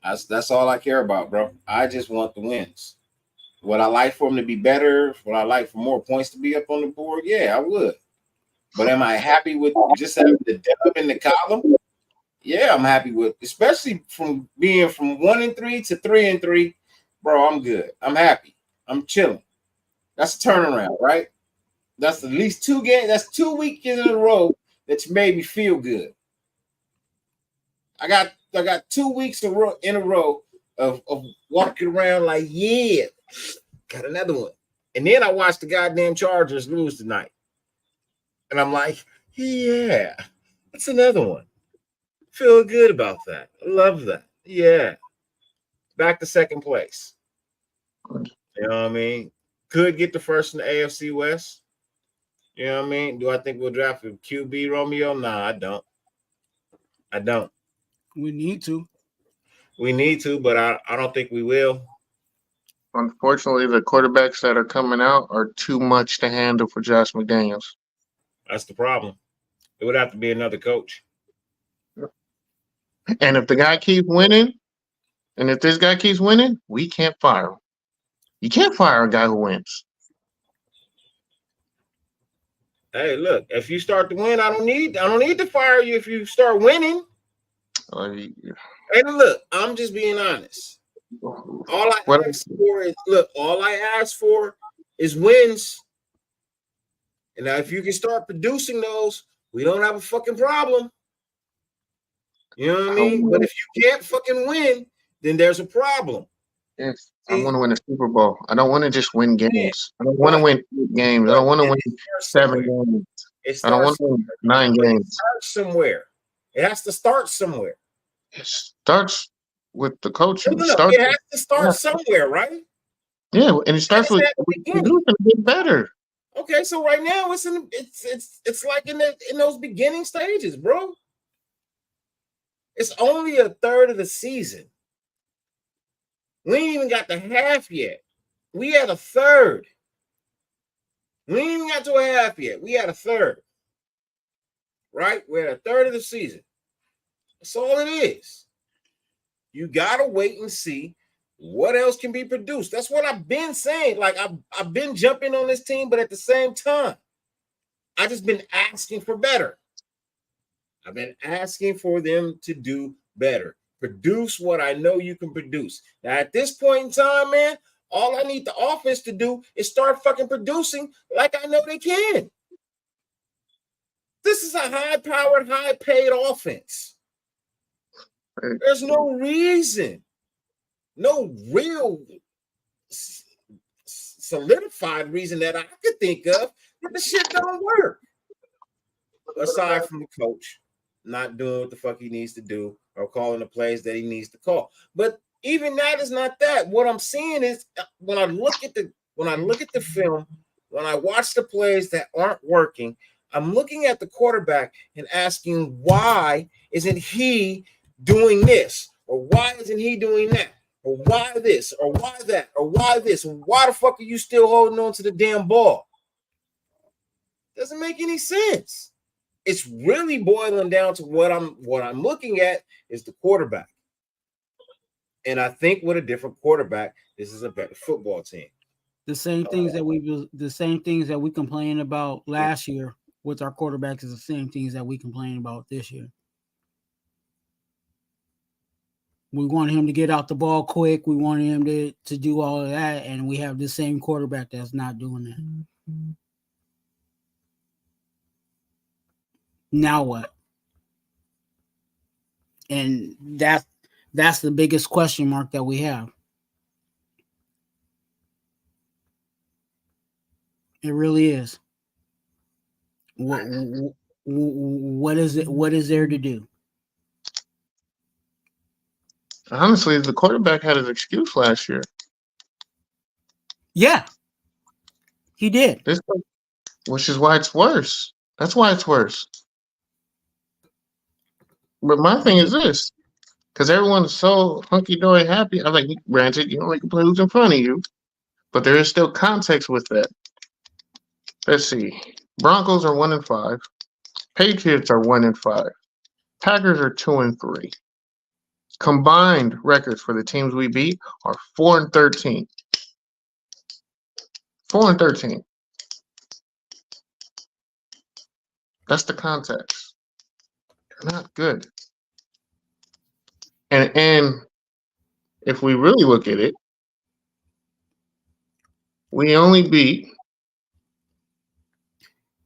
That's all I care about, bro. I just want the wins. Would I like for them to be better? Would I like for more points to be up on the board? Yeah, I would. But am I happy with just having the dub in the column? Yeah, I'm happy with, especially from being from 1-3 to 3-3, bro. I'm good. I'm happy. I'm chilling. That's a turnaround, right? That's at least 2 games. That's 2 weekends in a row that you made me feel good. I got 2 weeks in a row of walking around like, yeah, got another one. And then I watched the goddamn Chargers lose tonight. And I'm like, yeah, that's another one. Feel good about that. I love that. Yeah. Back to second place. You know what I mean? Could get the first in the AFC West. You know what I mean? Do I think we'll draft a QB, Romeo? Nah, I don't. We need to. But I don't think we will. Unfortunately, the quarterbacks that are coming out are too much to handle for Josh McDaniels. That's the problem. It would have to be another coach. And if the guy keeps winning, and if this guy keeps winning, we can't fire him. You can't fire a guy who wins. Hey, look, if you start to win, I don't need to fire you if you start winning. Hey, look, I'm just being honest. All I ask for is wins. And now if you can start producing those, we don't have a fucking problem. You know what I mean? But if you can't fucking win, then there's a problem. Yes, I want to win a Super Bowl. I don't want to just win games. I don't want to win 8 games. I don't want to win 7 games. I don't want to win 9 games. It starts somewhere. It has to start somewhere. It starts with the coach. It has to start somewhere, right? Yeah, and it starts with producing to get better. Okay, so right now it's like in those beginning stages, bro. It's only a third of the season. We ain't even got the half yet. We had a third. We ain't even got to a half yet. We had a third. Right? We're at a third of the season. That's all it is. You gotta wait and see what else can be produced. That's what I've been saying. Like I've been jumping on this team, but at the same time, I just been asking for better. I've been asking for them to do better. Produce what I know you can produce. Now, at this point in time, man, all I need the offense to do is start fucking producing like I know they can. This is a high-powered, high-paid offense. There's no reason, no real solidified reason that I could think of that the shit don't work. Aside from the coach not doing what the fuck he needs to do or calling the plays that he needs to call. But even that is not that. What I'm seeing is when I look at the film, when I watch the plays that aren't working, I'm looking at the quarterback and asking, why isn't he doing this? Or why isn't he doing that? Or why this? Or why that? Or why this? Why the fuck are you still holding on to the damn ball? Doesn't make any sense. It's really boiling down to what I'm looking at is the quarterback. And I think with a different quarterback, this is a better football team. The same things that we complained about last year with our quarterbacks is the same things that we complain about this year. We want him to get out the ball quick. We want him to do all of that, and we have the same quarterback that's not doing that. Mm-hmm. Now what? And that's the biggest question mark that we have. It really is. What is it? What is there to do? Honestly, the quarterback had his excuse last year. Yeah, he did. Which is why it's worse. That's why it's worse. But my thing is this, because everyone's so hunky-dory happy. I'm like, granted, you don't like to play who's in front of you, but there is still context with that. Let's see. Broncos are 1-5. Patriots are 1-5. Packers are 2-3. Combined records for the teams we beat are 4-13. 4-13. That's the context. They're not good. And if we really look at it, we only beat,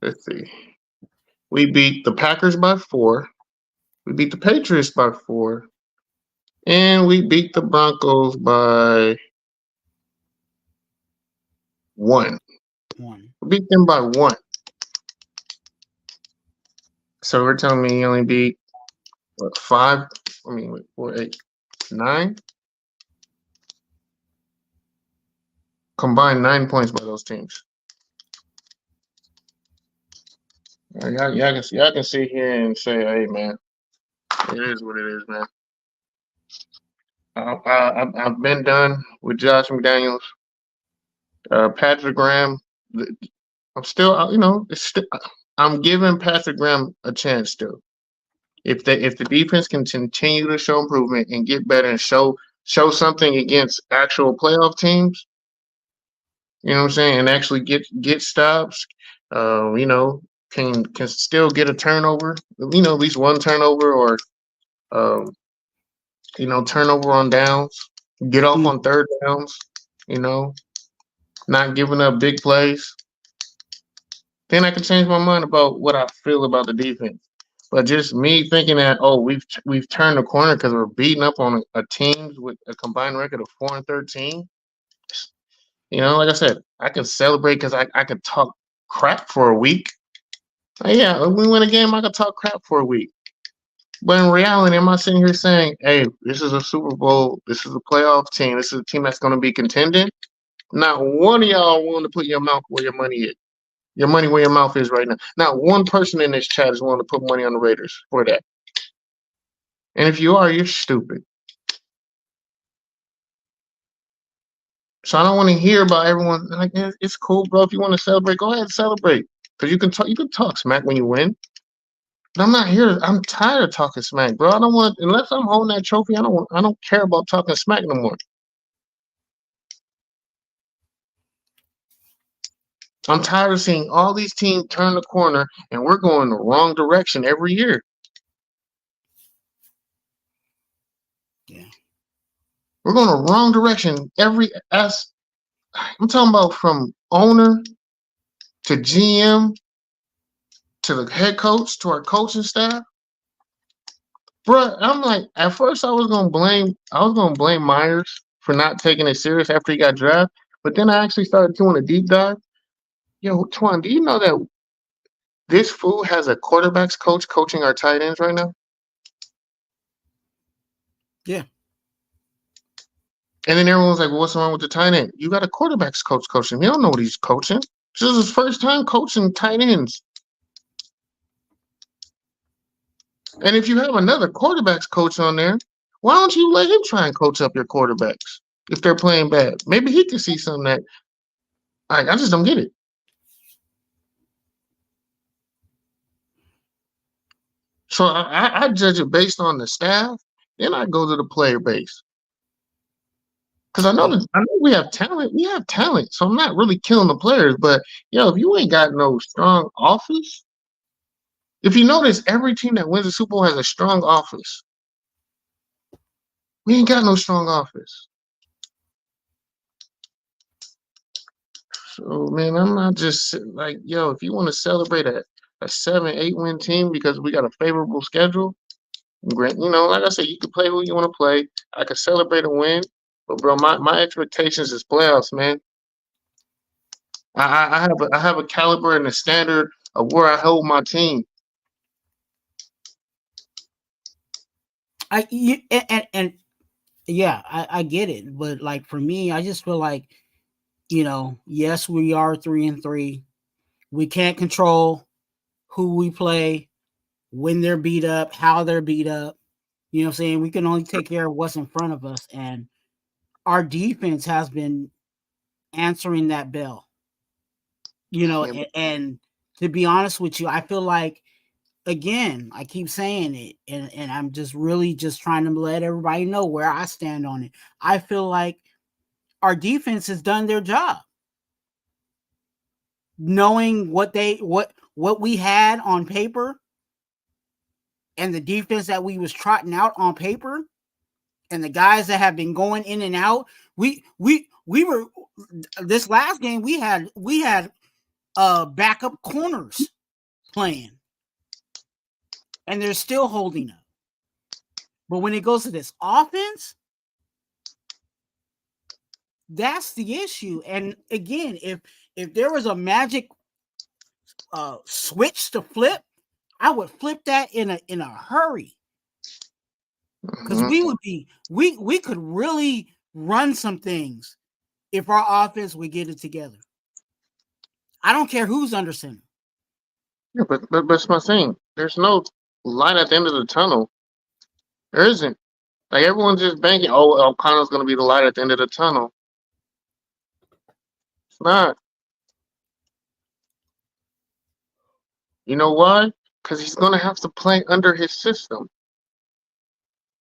let's see, we beat the Packers by 4, we beat the Patriots by 4, and we beat the Broncos by 1. We beat them by 1. So we're telling me you only beat 5? I mean, 4, 8, 9? Combined 9 points by those teams. Y'all can sit here and say, "Hey, man, it is what it is, man." I've been done with Josh McDaniels, Patrick Graham. I'm still, I'm giving Patrick Graham a chance still. If the defense can continue to show improvement and get better and show something against actual playoff teams, you know what I'm saying, and actually get stops, can still get a turnover, at least one turnover or turnover on downs, get off on third downs, not giving up big plays. Then I can change my mind about what I feel about the defense. But just me thinking that, we've turned the corner because we're beating up on a team with a combined record of 4-13. Like I said, I can celebrate because I could talk crap for a week. Yeah, when we win a game, I could talk crap for a week. But in reality, am I sitting here saying, hey, this is a Super Bowl, this is a playoff team, this is a team that's going to be contending? Not one of y'all are willing to put your mouth where your money is. Your money where your mouth is right now. Not one person in this chat is willing to put money on the Raiders for that. And if you are, you're stupid. So I don't want to hear about everyone like, it's cool, bro. If you want to celebrate, go ahead and celebrate. Because you can talk smack when you win. But I'm not here. I'm tired of talking smack, bro. I don't want unless I'm holding that trophy. I don't care about talking smack no more. I'm tired of seeing all these teams turn the corner and we're going the wrong direction every year. Yeah. We're going the wrong direction I'm talking about from owner to GM to the head coach to our coaching staff. Bro, I'm like, at first I was gonna blame Myers for not taking it serious after he got drafted, but then I actually started doing a deep dive. Yo, Twan, do you know that this fool has a quarterbacks coach coaching our tight ends right now? Yeah. And then everyone's like, well, what's wrong with the tight end? You got a quarterbacks coach coaching. He don't know what he's coaching. This is his first time coaching tight ends. And if you have another quarterbacks coach on there, why don't you let him try and coach up your quarterbacks if they're playing bad? Maybe he can see something that I just don't get it. So I judge it based on the staff, then I go to the player base. Because I know we have talent. We have talent. So I'm not really killing the players. But, if you ain't got no strong offense, if you notice, every team that wins the Super Bowl has a strong offense. We ain't got no strong offense. So, man, I'm not just like, if you want to celebrate a 7-8 win team because we got a favorable schedule, like I said, you can play who you want to play. I could celebrate a win. But, bro, my expectations is playoffs, man. I have a caliber and a standard of where I hold my team. I get it, but like for me, I just feel like, yes, we are 3-3. We can't control who we play, when they're beat up, how they're beat up. You know what I'm saying? We can only take care of what's in front of us, and our defense has been answering that bell. And to be honest with you, I feel like, again, I keep saying it, and I'm just really just trying to let everybody know where I stand on it. I feel like our defense has done their job. Knowing what we had on paper and the defense that we was trotting out on paper and the guys that have been going in and out, we were this last game we had backup corners playing. And they're still holding up. But when it goes to this offense, that's the issue. And again, if there was a magic switch to flip, I would flip that in a hurry. Because we could really run some things if our offense would get it together. I don't care who's under center. Yeah, but that's my thing. There's no light at the end of the tunnel. There isn't. Like, everyone's just banking, O'Connell's going to be the light at the end of the tunnel. It's not. You know why? Because he's going to have to play under his system.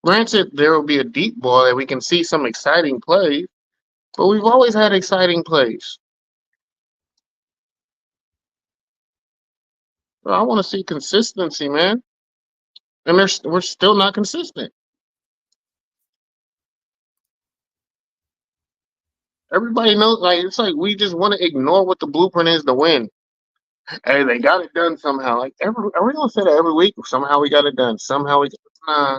Granted, there will be a deep ball that we can see some exciting plays, but we've always had exciting plays. But I want to see consistency, man. And we're still not consistent. Everybody knows, it's like we just want to ignore what the blueprint is to win. Hey, they got it done somehow. Like, are we gonna say that every week? Somehow we got it done. Nah,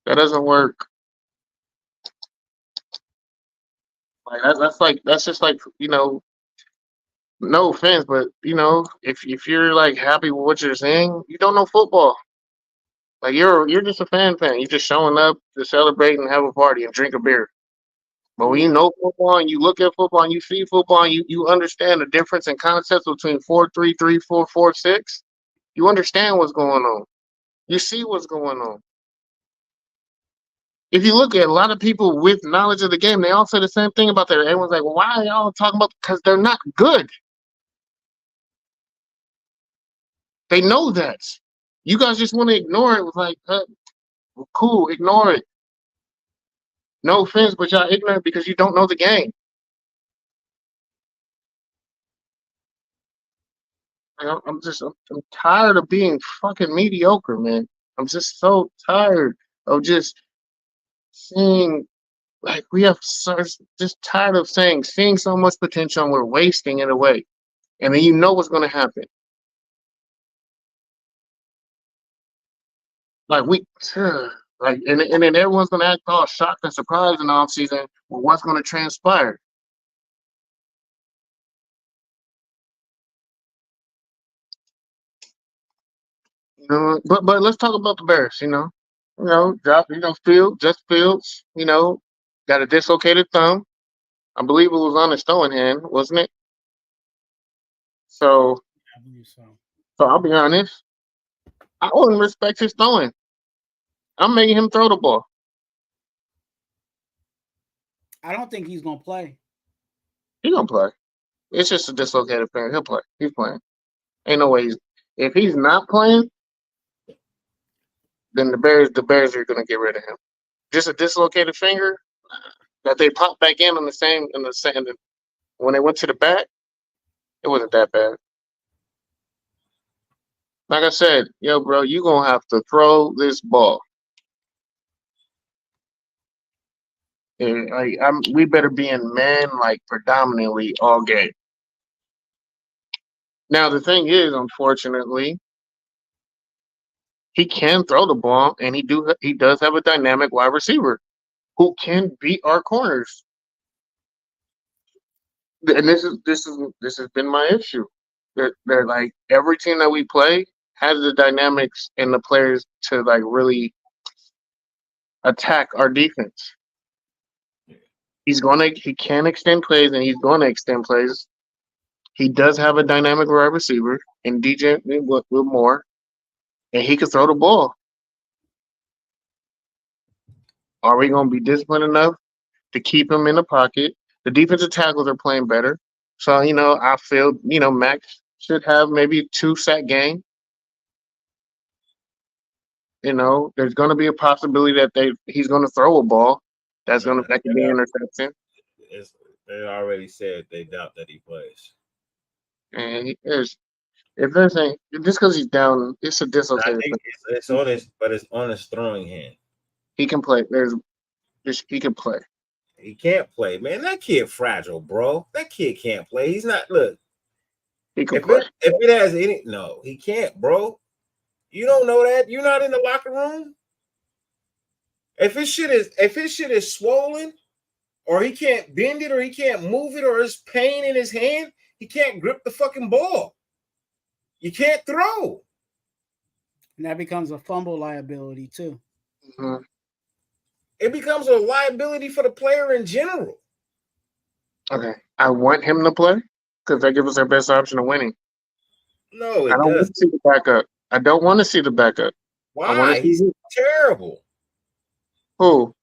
that doesn't work. Like that's just like, no offense, but if you're like happy with what you're saying, you don't know football. Like, you're just a fan. You're just showing up to celebrate and have a party and drink a beer. But when you know football and you look at football and you see football and you understand the difference in concepts between 4-3-3, 4-4-6, you understand what's going on. You see what's going on. If you look at a lot of people with knowledge of the game, they all say the same thing about that. Everyone's like, well, why are y'all talking about? Because they're not good. They know that. You guys just want to ignore it. With like, cool, ignore it. No offense, but y'all ignorant because you don't know the game. I'm tired of being fucking mediocre, man. I'm just so tired of just seeing, like, we have just tired of seeing so much potential and we're wasting it away. And then you know what's going to happen. Like, and then everyone's going to act all shocked and surprised in the offseason with what's going to transpire. You know, but let's talk about the Bears. Fields. Got a dislocated thumb. I believe it was on his throwing hand, wasn't it? So, I believe so. So I'll be honest. I wouldn't respect his throwing. I'm making him throw the ball. I don't think he's gonna play. He's gonna play. It's just a dislocated finger. He'll play. He's playing. Ain't no way if he's not playing, then the Bears are gonna get rid of him. Just a dislocated finger that they popped back in the same when they went to the back, it wasn't that bad. Like I said, yo, bro, you gonna have to throw this ball. And we better be in man like predominantly all game. Now the thing is, unfortunately, he can throw the ball, and he does have a dynamic wide receiver who can beat our corners. And this has been my issue. They're like every team that we play has the dynamics and the players to like really attack our defense. He can extend plays, and he's gonna extend plays. He does have a dynamic wide receiver in DJ Moore, and he can throw the ball. Are we gonna be disciplined enough to keep him in the pocket? The defensive tackles are playing better, so I feel Max should have maybe a 2-sack game. There's going to be a possibility that he's going to throw a ball that could be an interception. They already said they doubt that he plays. And just because he's down, it's a dislocated. It's on his throwing hand. He can play. He can play. He can't play, man. That kid fragile, bro. That kid can't play. He's not. Look, he can play. If it has any, no, he can't, bro. You don't know that. You're not in the locker room. If his shit is swollen, or he can't bend it, or he can't move it, or there's pain in his hand, he can't grip the fucking ball. You can't throw. And that becomes a fumble liability too. Mm-hmm. It becomes a liability for the player in general. Okay, I want him to play because that gives us our best option of winning. No, I don't want to see the backup. I don't want to see the backup. Why? He's terrible. Who?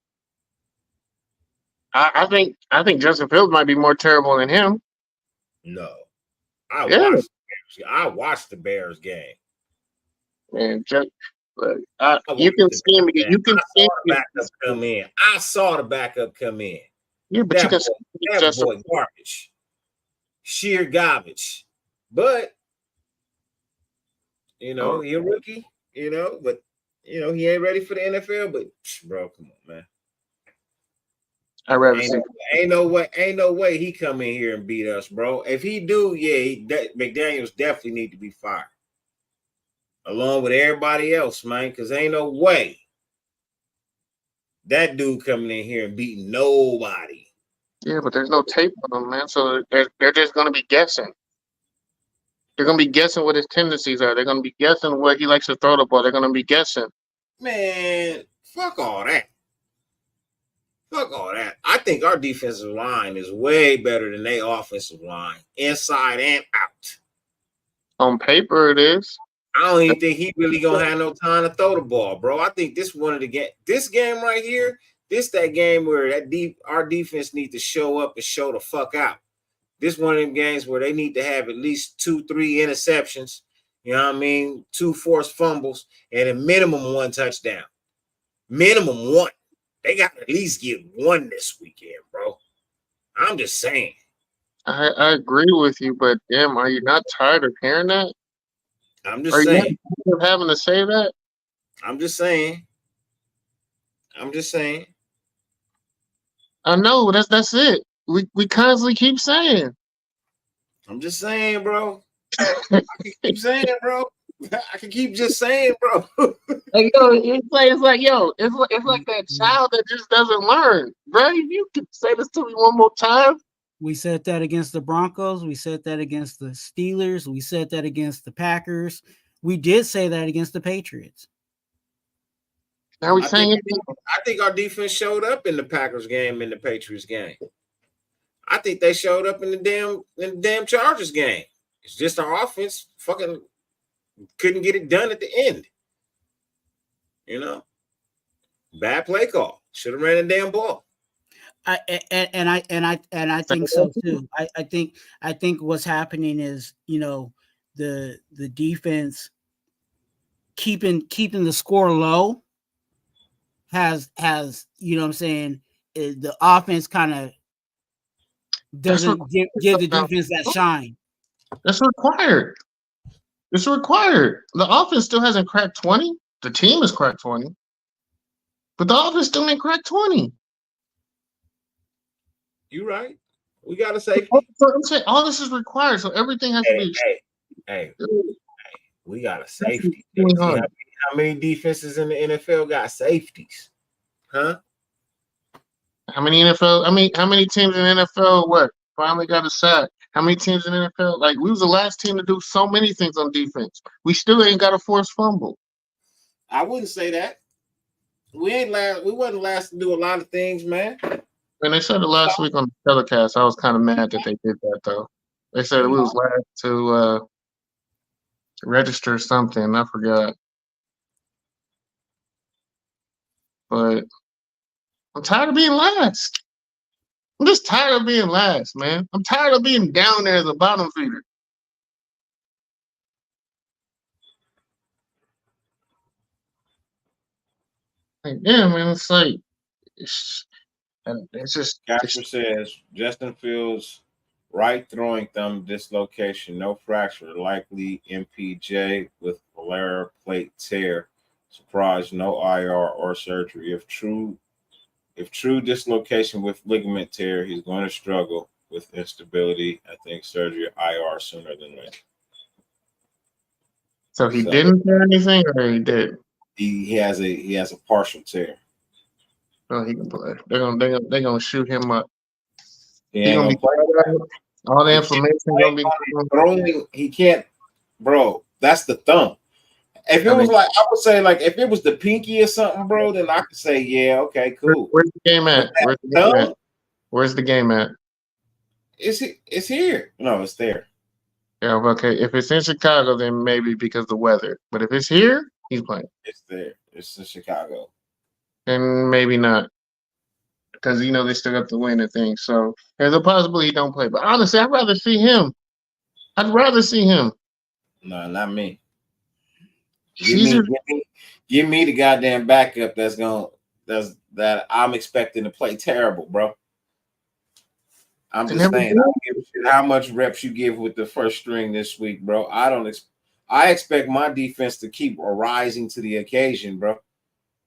I think Justin Fields might be more terrible than him. No, I watched the Bears game. Man, you can see me. You can see the backup come in. I saw the backup come in. Yeah, but you can see that boy garbage, sheer garbage. But he's a rookie. But he ain't ready for the NFL. But bro, come on, man. I rather see. Ain't no way he come in here and beat us, bro. If he do, McDaniels definitely need to be fired, along with everybody else, man. Because ain't no way that dude coming in here and beating nobody. Yeah, but there's no tape on him, man. So they're just gonna be guessing. They're gonna be guessing what his tendencies are. They're gonna be guessing where he likes to throw the ball. They're gonna be guessing. Man, fuck all that. Fuck all that. I think our defensive line is way better than their offensive line, inside and out. On paper, it is. I don't even think he really gonna have no time to throw the ball, bro. I think this game right here, that game where our defense needs to show up and show the fuck out. This one of them games where they need to have at least 2-3 interceptions You know what I mean? 2 forced fumbles and a minimum 1 touchdown. Minimum 1. They got to at least get 1 this weekend, bro. I'm just saying. I agree with you, but damn, are you not tired of hearing that? I'm Are just you not saying. tired of having to say that? I'm just saying. I'm just saying. I know that's it. We constantly keep saying. I'm just saying, bro. I can keep saying, bro. I can keep just saying, bro. Like yo, it's like that child that just doesn't learn, bro. If you could say this to me one more time. We said that against the Broncos. We said that against the Steelers. We said that against the Packers. We did say that against the Patriots. Now we I saying think our defense showed up in the Packers game and the Patriots game. I think they showed up in the damn Chargers game. It's just our offense fucking couldn't get it done at the end. You know, bad play call. Should have ran the damn ball. I think so too. I think what's happening is, you know, the defense keeping the score low has you know what I'm saying, the offense kind of doesn't give the defense that shine. That's required. It's required. The offense still hasn't cracked 20. The team has cracked 20. But the offense still ain't cracked 20. You right. We got a safety. So I'm saying all this is required. So everything has to be. Hey, we got a safety. How many defenses in the NFL got safeties? Huh? How many NFL? How many teams in the NFL finally got a sack? How many teams in the NFL? Like, we was the last team to do so many things on defense. We still ain't got a forced fumble. I wouldn't say that. We wasn't last to do a lot of things, man. When they said it last week on the telecast, I was kind of mad that they did that though. They said we was last to register something. I forgot. But I'm tired of being last. I'm just tired of being last, man. I'm tired of being down there as a bottom feeder. Like, yeah, man, it's like it's just. Casper says Justin Fields' right throwing thumb dislocation, no fracture, likely MPJ with volar plate tear. Surprise, no IR or surgery. If true dislocation with ligament tear, he's going to struggle with instability. I think surgery IR sooner than later. So he didn't tear anything, or he did? He has a partial tear. Oh, he can play. They're gonna shoot him up. He gonna be all the information gonna be throwing. He can't, bro. That's the thumb. If it was like, I would say, like, if it was the pinky or something, bro, then I could say, yeah, okay, cool. Where's the game at? Where's the game at? It's here. No, it's there. Yeah, okay. If it's in Chicago, then maybe because of the weather. But if it's here, he's playing. It's there. It's in Chicago. And maybe not. Because, you know, they still got to win and things. So there's a possibility he don't play. But honestly, I'd rather see him. No, not me. Give me the goddamn backup that I'm expecting to play terrible, bro. I'm just saying, I don't give a shit how much reps you give with the first string this week, bro. I expect my defense to keep rising to the occasion, bro.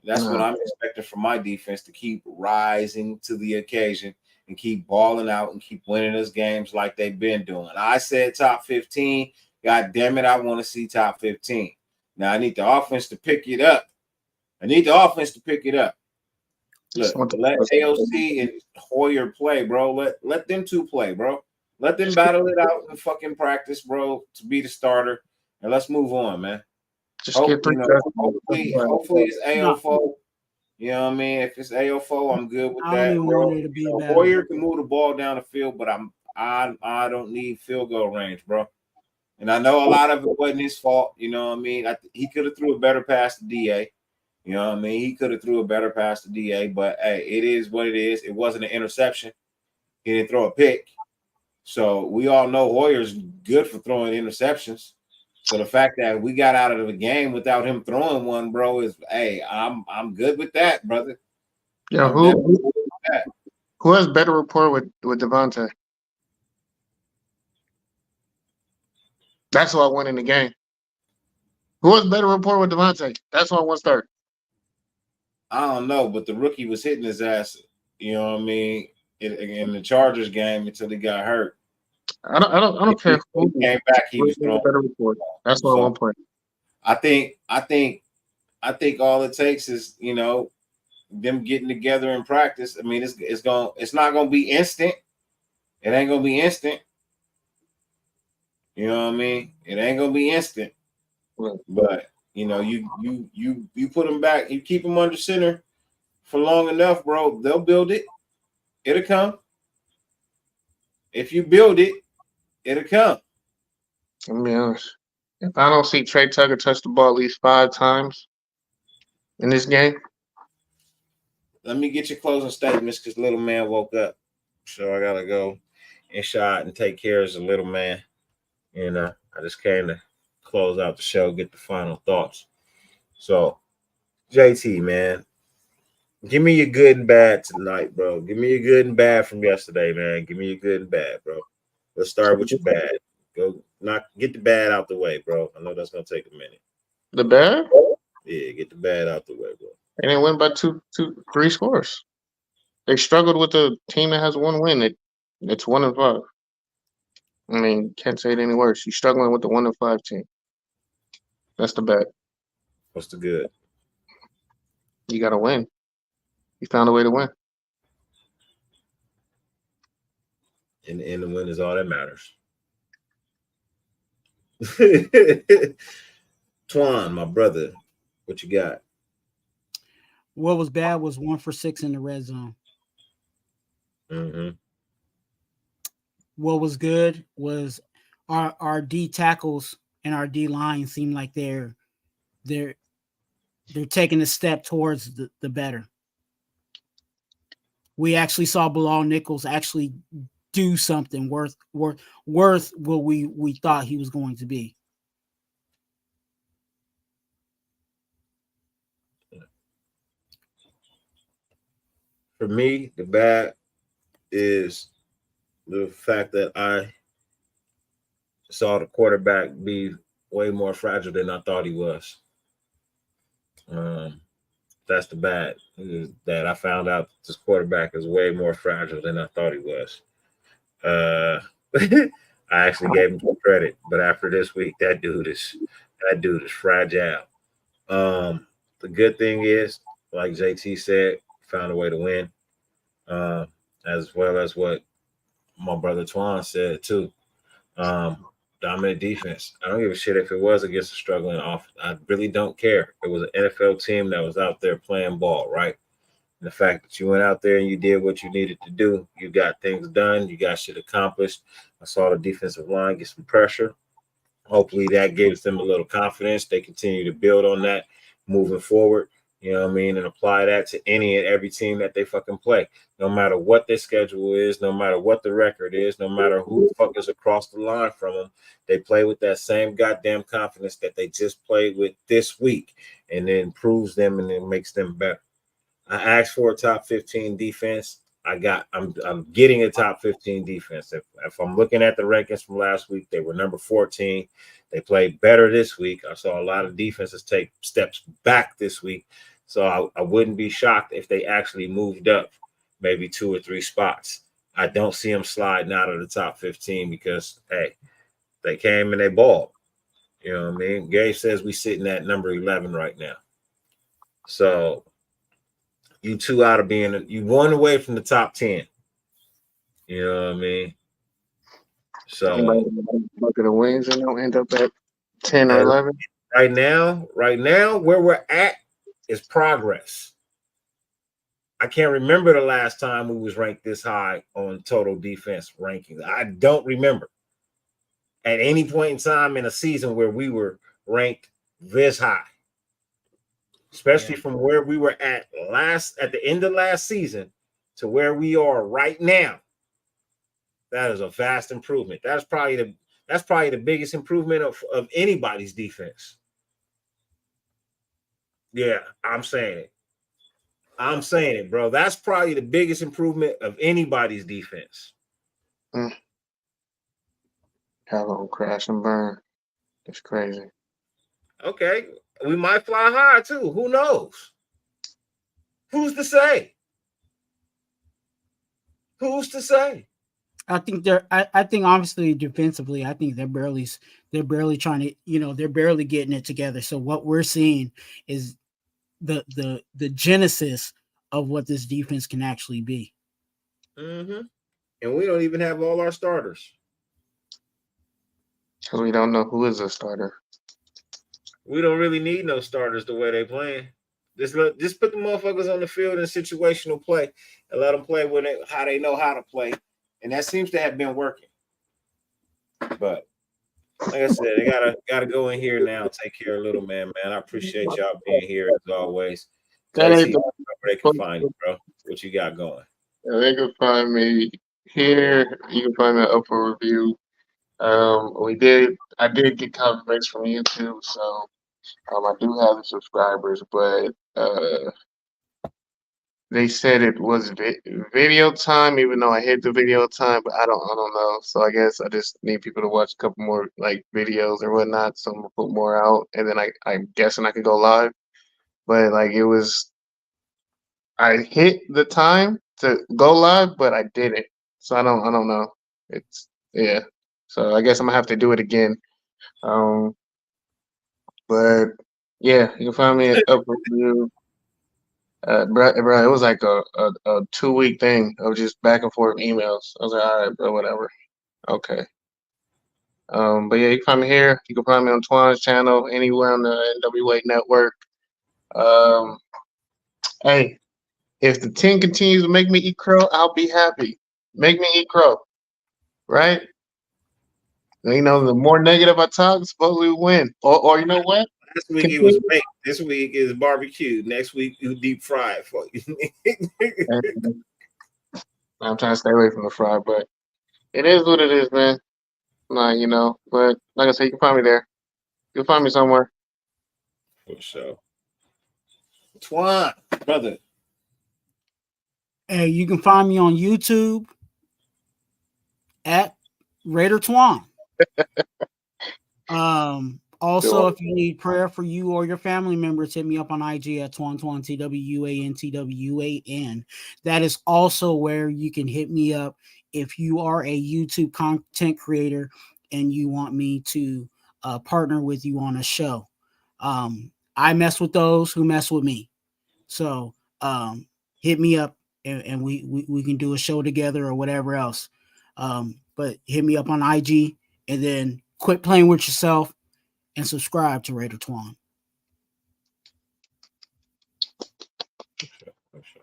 That's what I'm expecting from my defense, to keep rising to the occasion and keep balling out and keep winning us games like they've been doing. I said top 15. God damn it, I want to see top 15. Now I need the offense to pick it up. Look, let AOC and Hoyer play, bro. Let them two play, bro. Let them battle it out in fucking practice, bro, to be the starter. And let's move on, man. Hopefully it's AO4. You know what I mean? If it's AO4, I'm good with that. Hoyer can move the ball down the field, but I don't need field goal range, bro. And I know a lot of it wasn't his fault. You know what I mean? He could have threw a better pass to DA. You know what I mean? He could have threw a better pass to DA, but hey, it is what it is. It wasn't an interception. He didn't throw a pick. So we all know Hoyer's good for throwing interceptions. So the fact that we got out of the game without him throwing one, bro, is hey, I'm good with that, brother. Yeah, I'm definitely good with that. who has better rapport with Devontae? That's who I want in the game. Who has better rapport with Devontae? That's who I want to start. I don't know, but the rookie was hitting his ass. You know what I mean? In the Chargers game until he got hurt. I don't care who came back. He was has throwing. better rapport. That's why I want to play. I think all it takes is them getting together in practice. I mean, it's not gonna be instant. It ain't gonna be instant. You know what I mean? It ain't gonna be instant. Right. But you put them back, you keep them under center for long enough, bro. They'll build it. It'll come. If you build it, it'll come. Let me be honest. If I don't see Trey Tucker touch the ball at least 5 times in this game, let me get your closing statements because little man woke up. So I gotta go and shot and take care of the little man. And I just came to close out the show, get the final thoughts. So, JT, man, give me your good and bad tonight, bro. Give me your good and bad from yesterday, man. Give me your good and bad, bro. Let's start with your bad. Get the bad out the way, bro. I know that's gonna take a minute. the bad? Yeah, get the bad out the way, bro. And they win by 3 scores. They struggled with a team that has 1 win. It's 1-5. I mean, can't say it any worse. You're struggling with the 1-5 team. That's the bad. What's the good? You got to win. You found a way to win. And the win is all that matters. Twan, my brother, what you got? What was bad was 1 for 6 in the red zone. Mm-hmm. What was good was our D tackles and our D line seem like they're taking a step towards the better. We actually saw Bilal Nichols actually do something worth what we thought he was going to be. For me, the bad is the fact that I saw the quarterback be way more fragile than I thought he was. That's the bad, is that I found out this quarterback is way more fragile than I thought he was. I actually gave him some credit, but after this week, that dude is fragile. The good thing is, like JT said, found a way to win, as well as what my brother Twan said too. Dominant defense. I don't give a shit if it was against a struggling offense. I really don't care. It was an NFL team that was out there playing ball, right? And the fact that you went out there and you did what you needed to do, you got things done, you got shit accomplished. I saw the defensive line get some pressure. Hopefully that gives them a little confidence. They continue to build on that moving forward. You know what I mean? And apply that to any and every team that they fucking play. No matter what their schedule is, no matter what the record is, no matter who the fuck is across the line from them, they play with that same goddamn confidence that they just played with this week, and it improves them and it makes them better. I asked for a top 15 defense. I'm getting a top 15 defense. If I'm looking at the rankings from last week, they were number 14. They played better this week. I saw a lot of defenses take steps back this week. So I wouldn't be shocked if they actually moved up maybe 2 or 3 spots. I don't see them sliding out of the top 15 because, hey, they came and they balled. You know what I mean? Gabe says we sitting at number 11 right now. So you 2 out of you 1 away from the top 10. You know what I mean? So look at the wins and they'll end up at 10 or 11. Right now, where we're at is progress. I can't remember the last time we was ranked this high on total defense rankings. I don't remember at any point in time in a season where we were ranked this high, especially from where we were at the end of last season to where we are right now. That is a vast improvement. That's probably That's probably the biggest improvement of anybody's defense. Yeah, I'm saying it. I'm saying it, bro. That's probably the biggest improvement of anybody's defense. Have them crash and burn. It's crazy. Okay, we might fly high too. Who knows? Who's to say? Who's to say? I think I think obviously defensively, I think they're barely trying to, they're barely getting it together. So what we're seeing is the genesis of what this defense can actually be. Mm-hmm. And we don't even have all our starters. Because we don't know who is a starter. We don't really need no starters the way they playing. Just put the motherfuckers on the field in situational play and let them play how they know how to play. And that seems to have been working. But like I said, they gotta go in here now and take care of little man. I appreciate y'all being here as always. That ain't they can find you, bro. What you got going? Yeah, they can find me here. You can find me at Upper Review. I did get confirmation from YouTube, so I do have the subscribers, but they said it was video time, even though I hit the video time, but I don't know. So I guess I just need people to watch a couple more like videos or whatnot. So I'm gonna put more out, and then I'm guessing I can go live. But like I hit the time to go live, but I didn't. So I don't know. Yeah. So I guess I'm gonna have to do it again. But yeah, you can find me at Upper Review. Bro, it was like a 2-week thing of just back and forth emails. I was like, all right, bro, whatever. Okay. But yeah, you can find me here. You can find me on Twan's channel, anywhere on the NWA network. Hey, if the 10 continues to make me eat crow, I'll be happy. Make me eat crow. Right? The more negative I talk, supposedly we win. Or you know what? This week it was baked. This week is barbecue. Next week you deep fried for you. I'm trying to stay away from the fry, but it is what it is, man. But like I said, you can find me there. You can find me somewhere. For sure. Twan, brother. Hey, you can find me on YouTube at Raider Twan. Also, if you need prayer for you or your family members, hit me up on IG at Twan TWAN. That is also where you can hit me up if you are a YouTube content creator and you want me to partner with you on a show. I mess with those who mess with me. So hit me up and we can do a show together or whatever else. But hit me up on IG and then quit playing with yourself and subscribe to Raider Twan. For sure.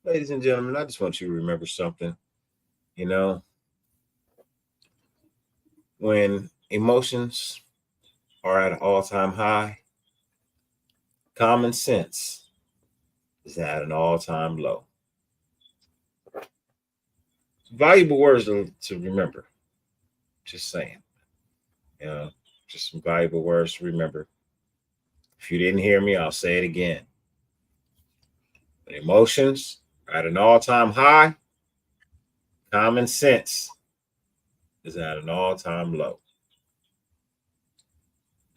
Ladies and gentlemen, I just want you to remember something. When emotions are at an all-time high, common sense is at an all-time low. Valuable words to remember. Just saying. Just some valuable words to remember. If you didn't hear me, I'll say it again. When emotions are at an all-time high, common sense is at an all-time low.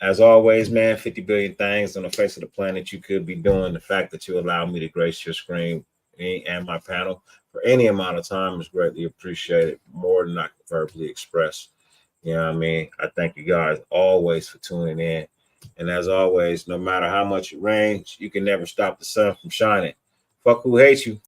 As always, man, 50 billion things on the face of the planet you could be doing. The fact that you allow me to grace your screen and my panel for any amount of time is greatly appreciated, more than I can verbally express. You know what I mean? I thank you guys always for tuning in. And as always, no matter how much it rains, you can never stop the sun from shining. Fuck who hates you.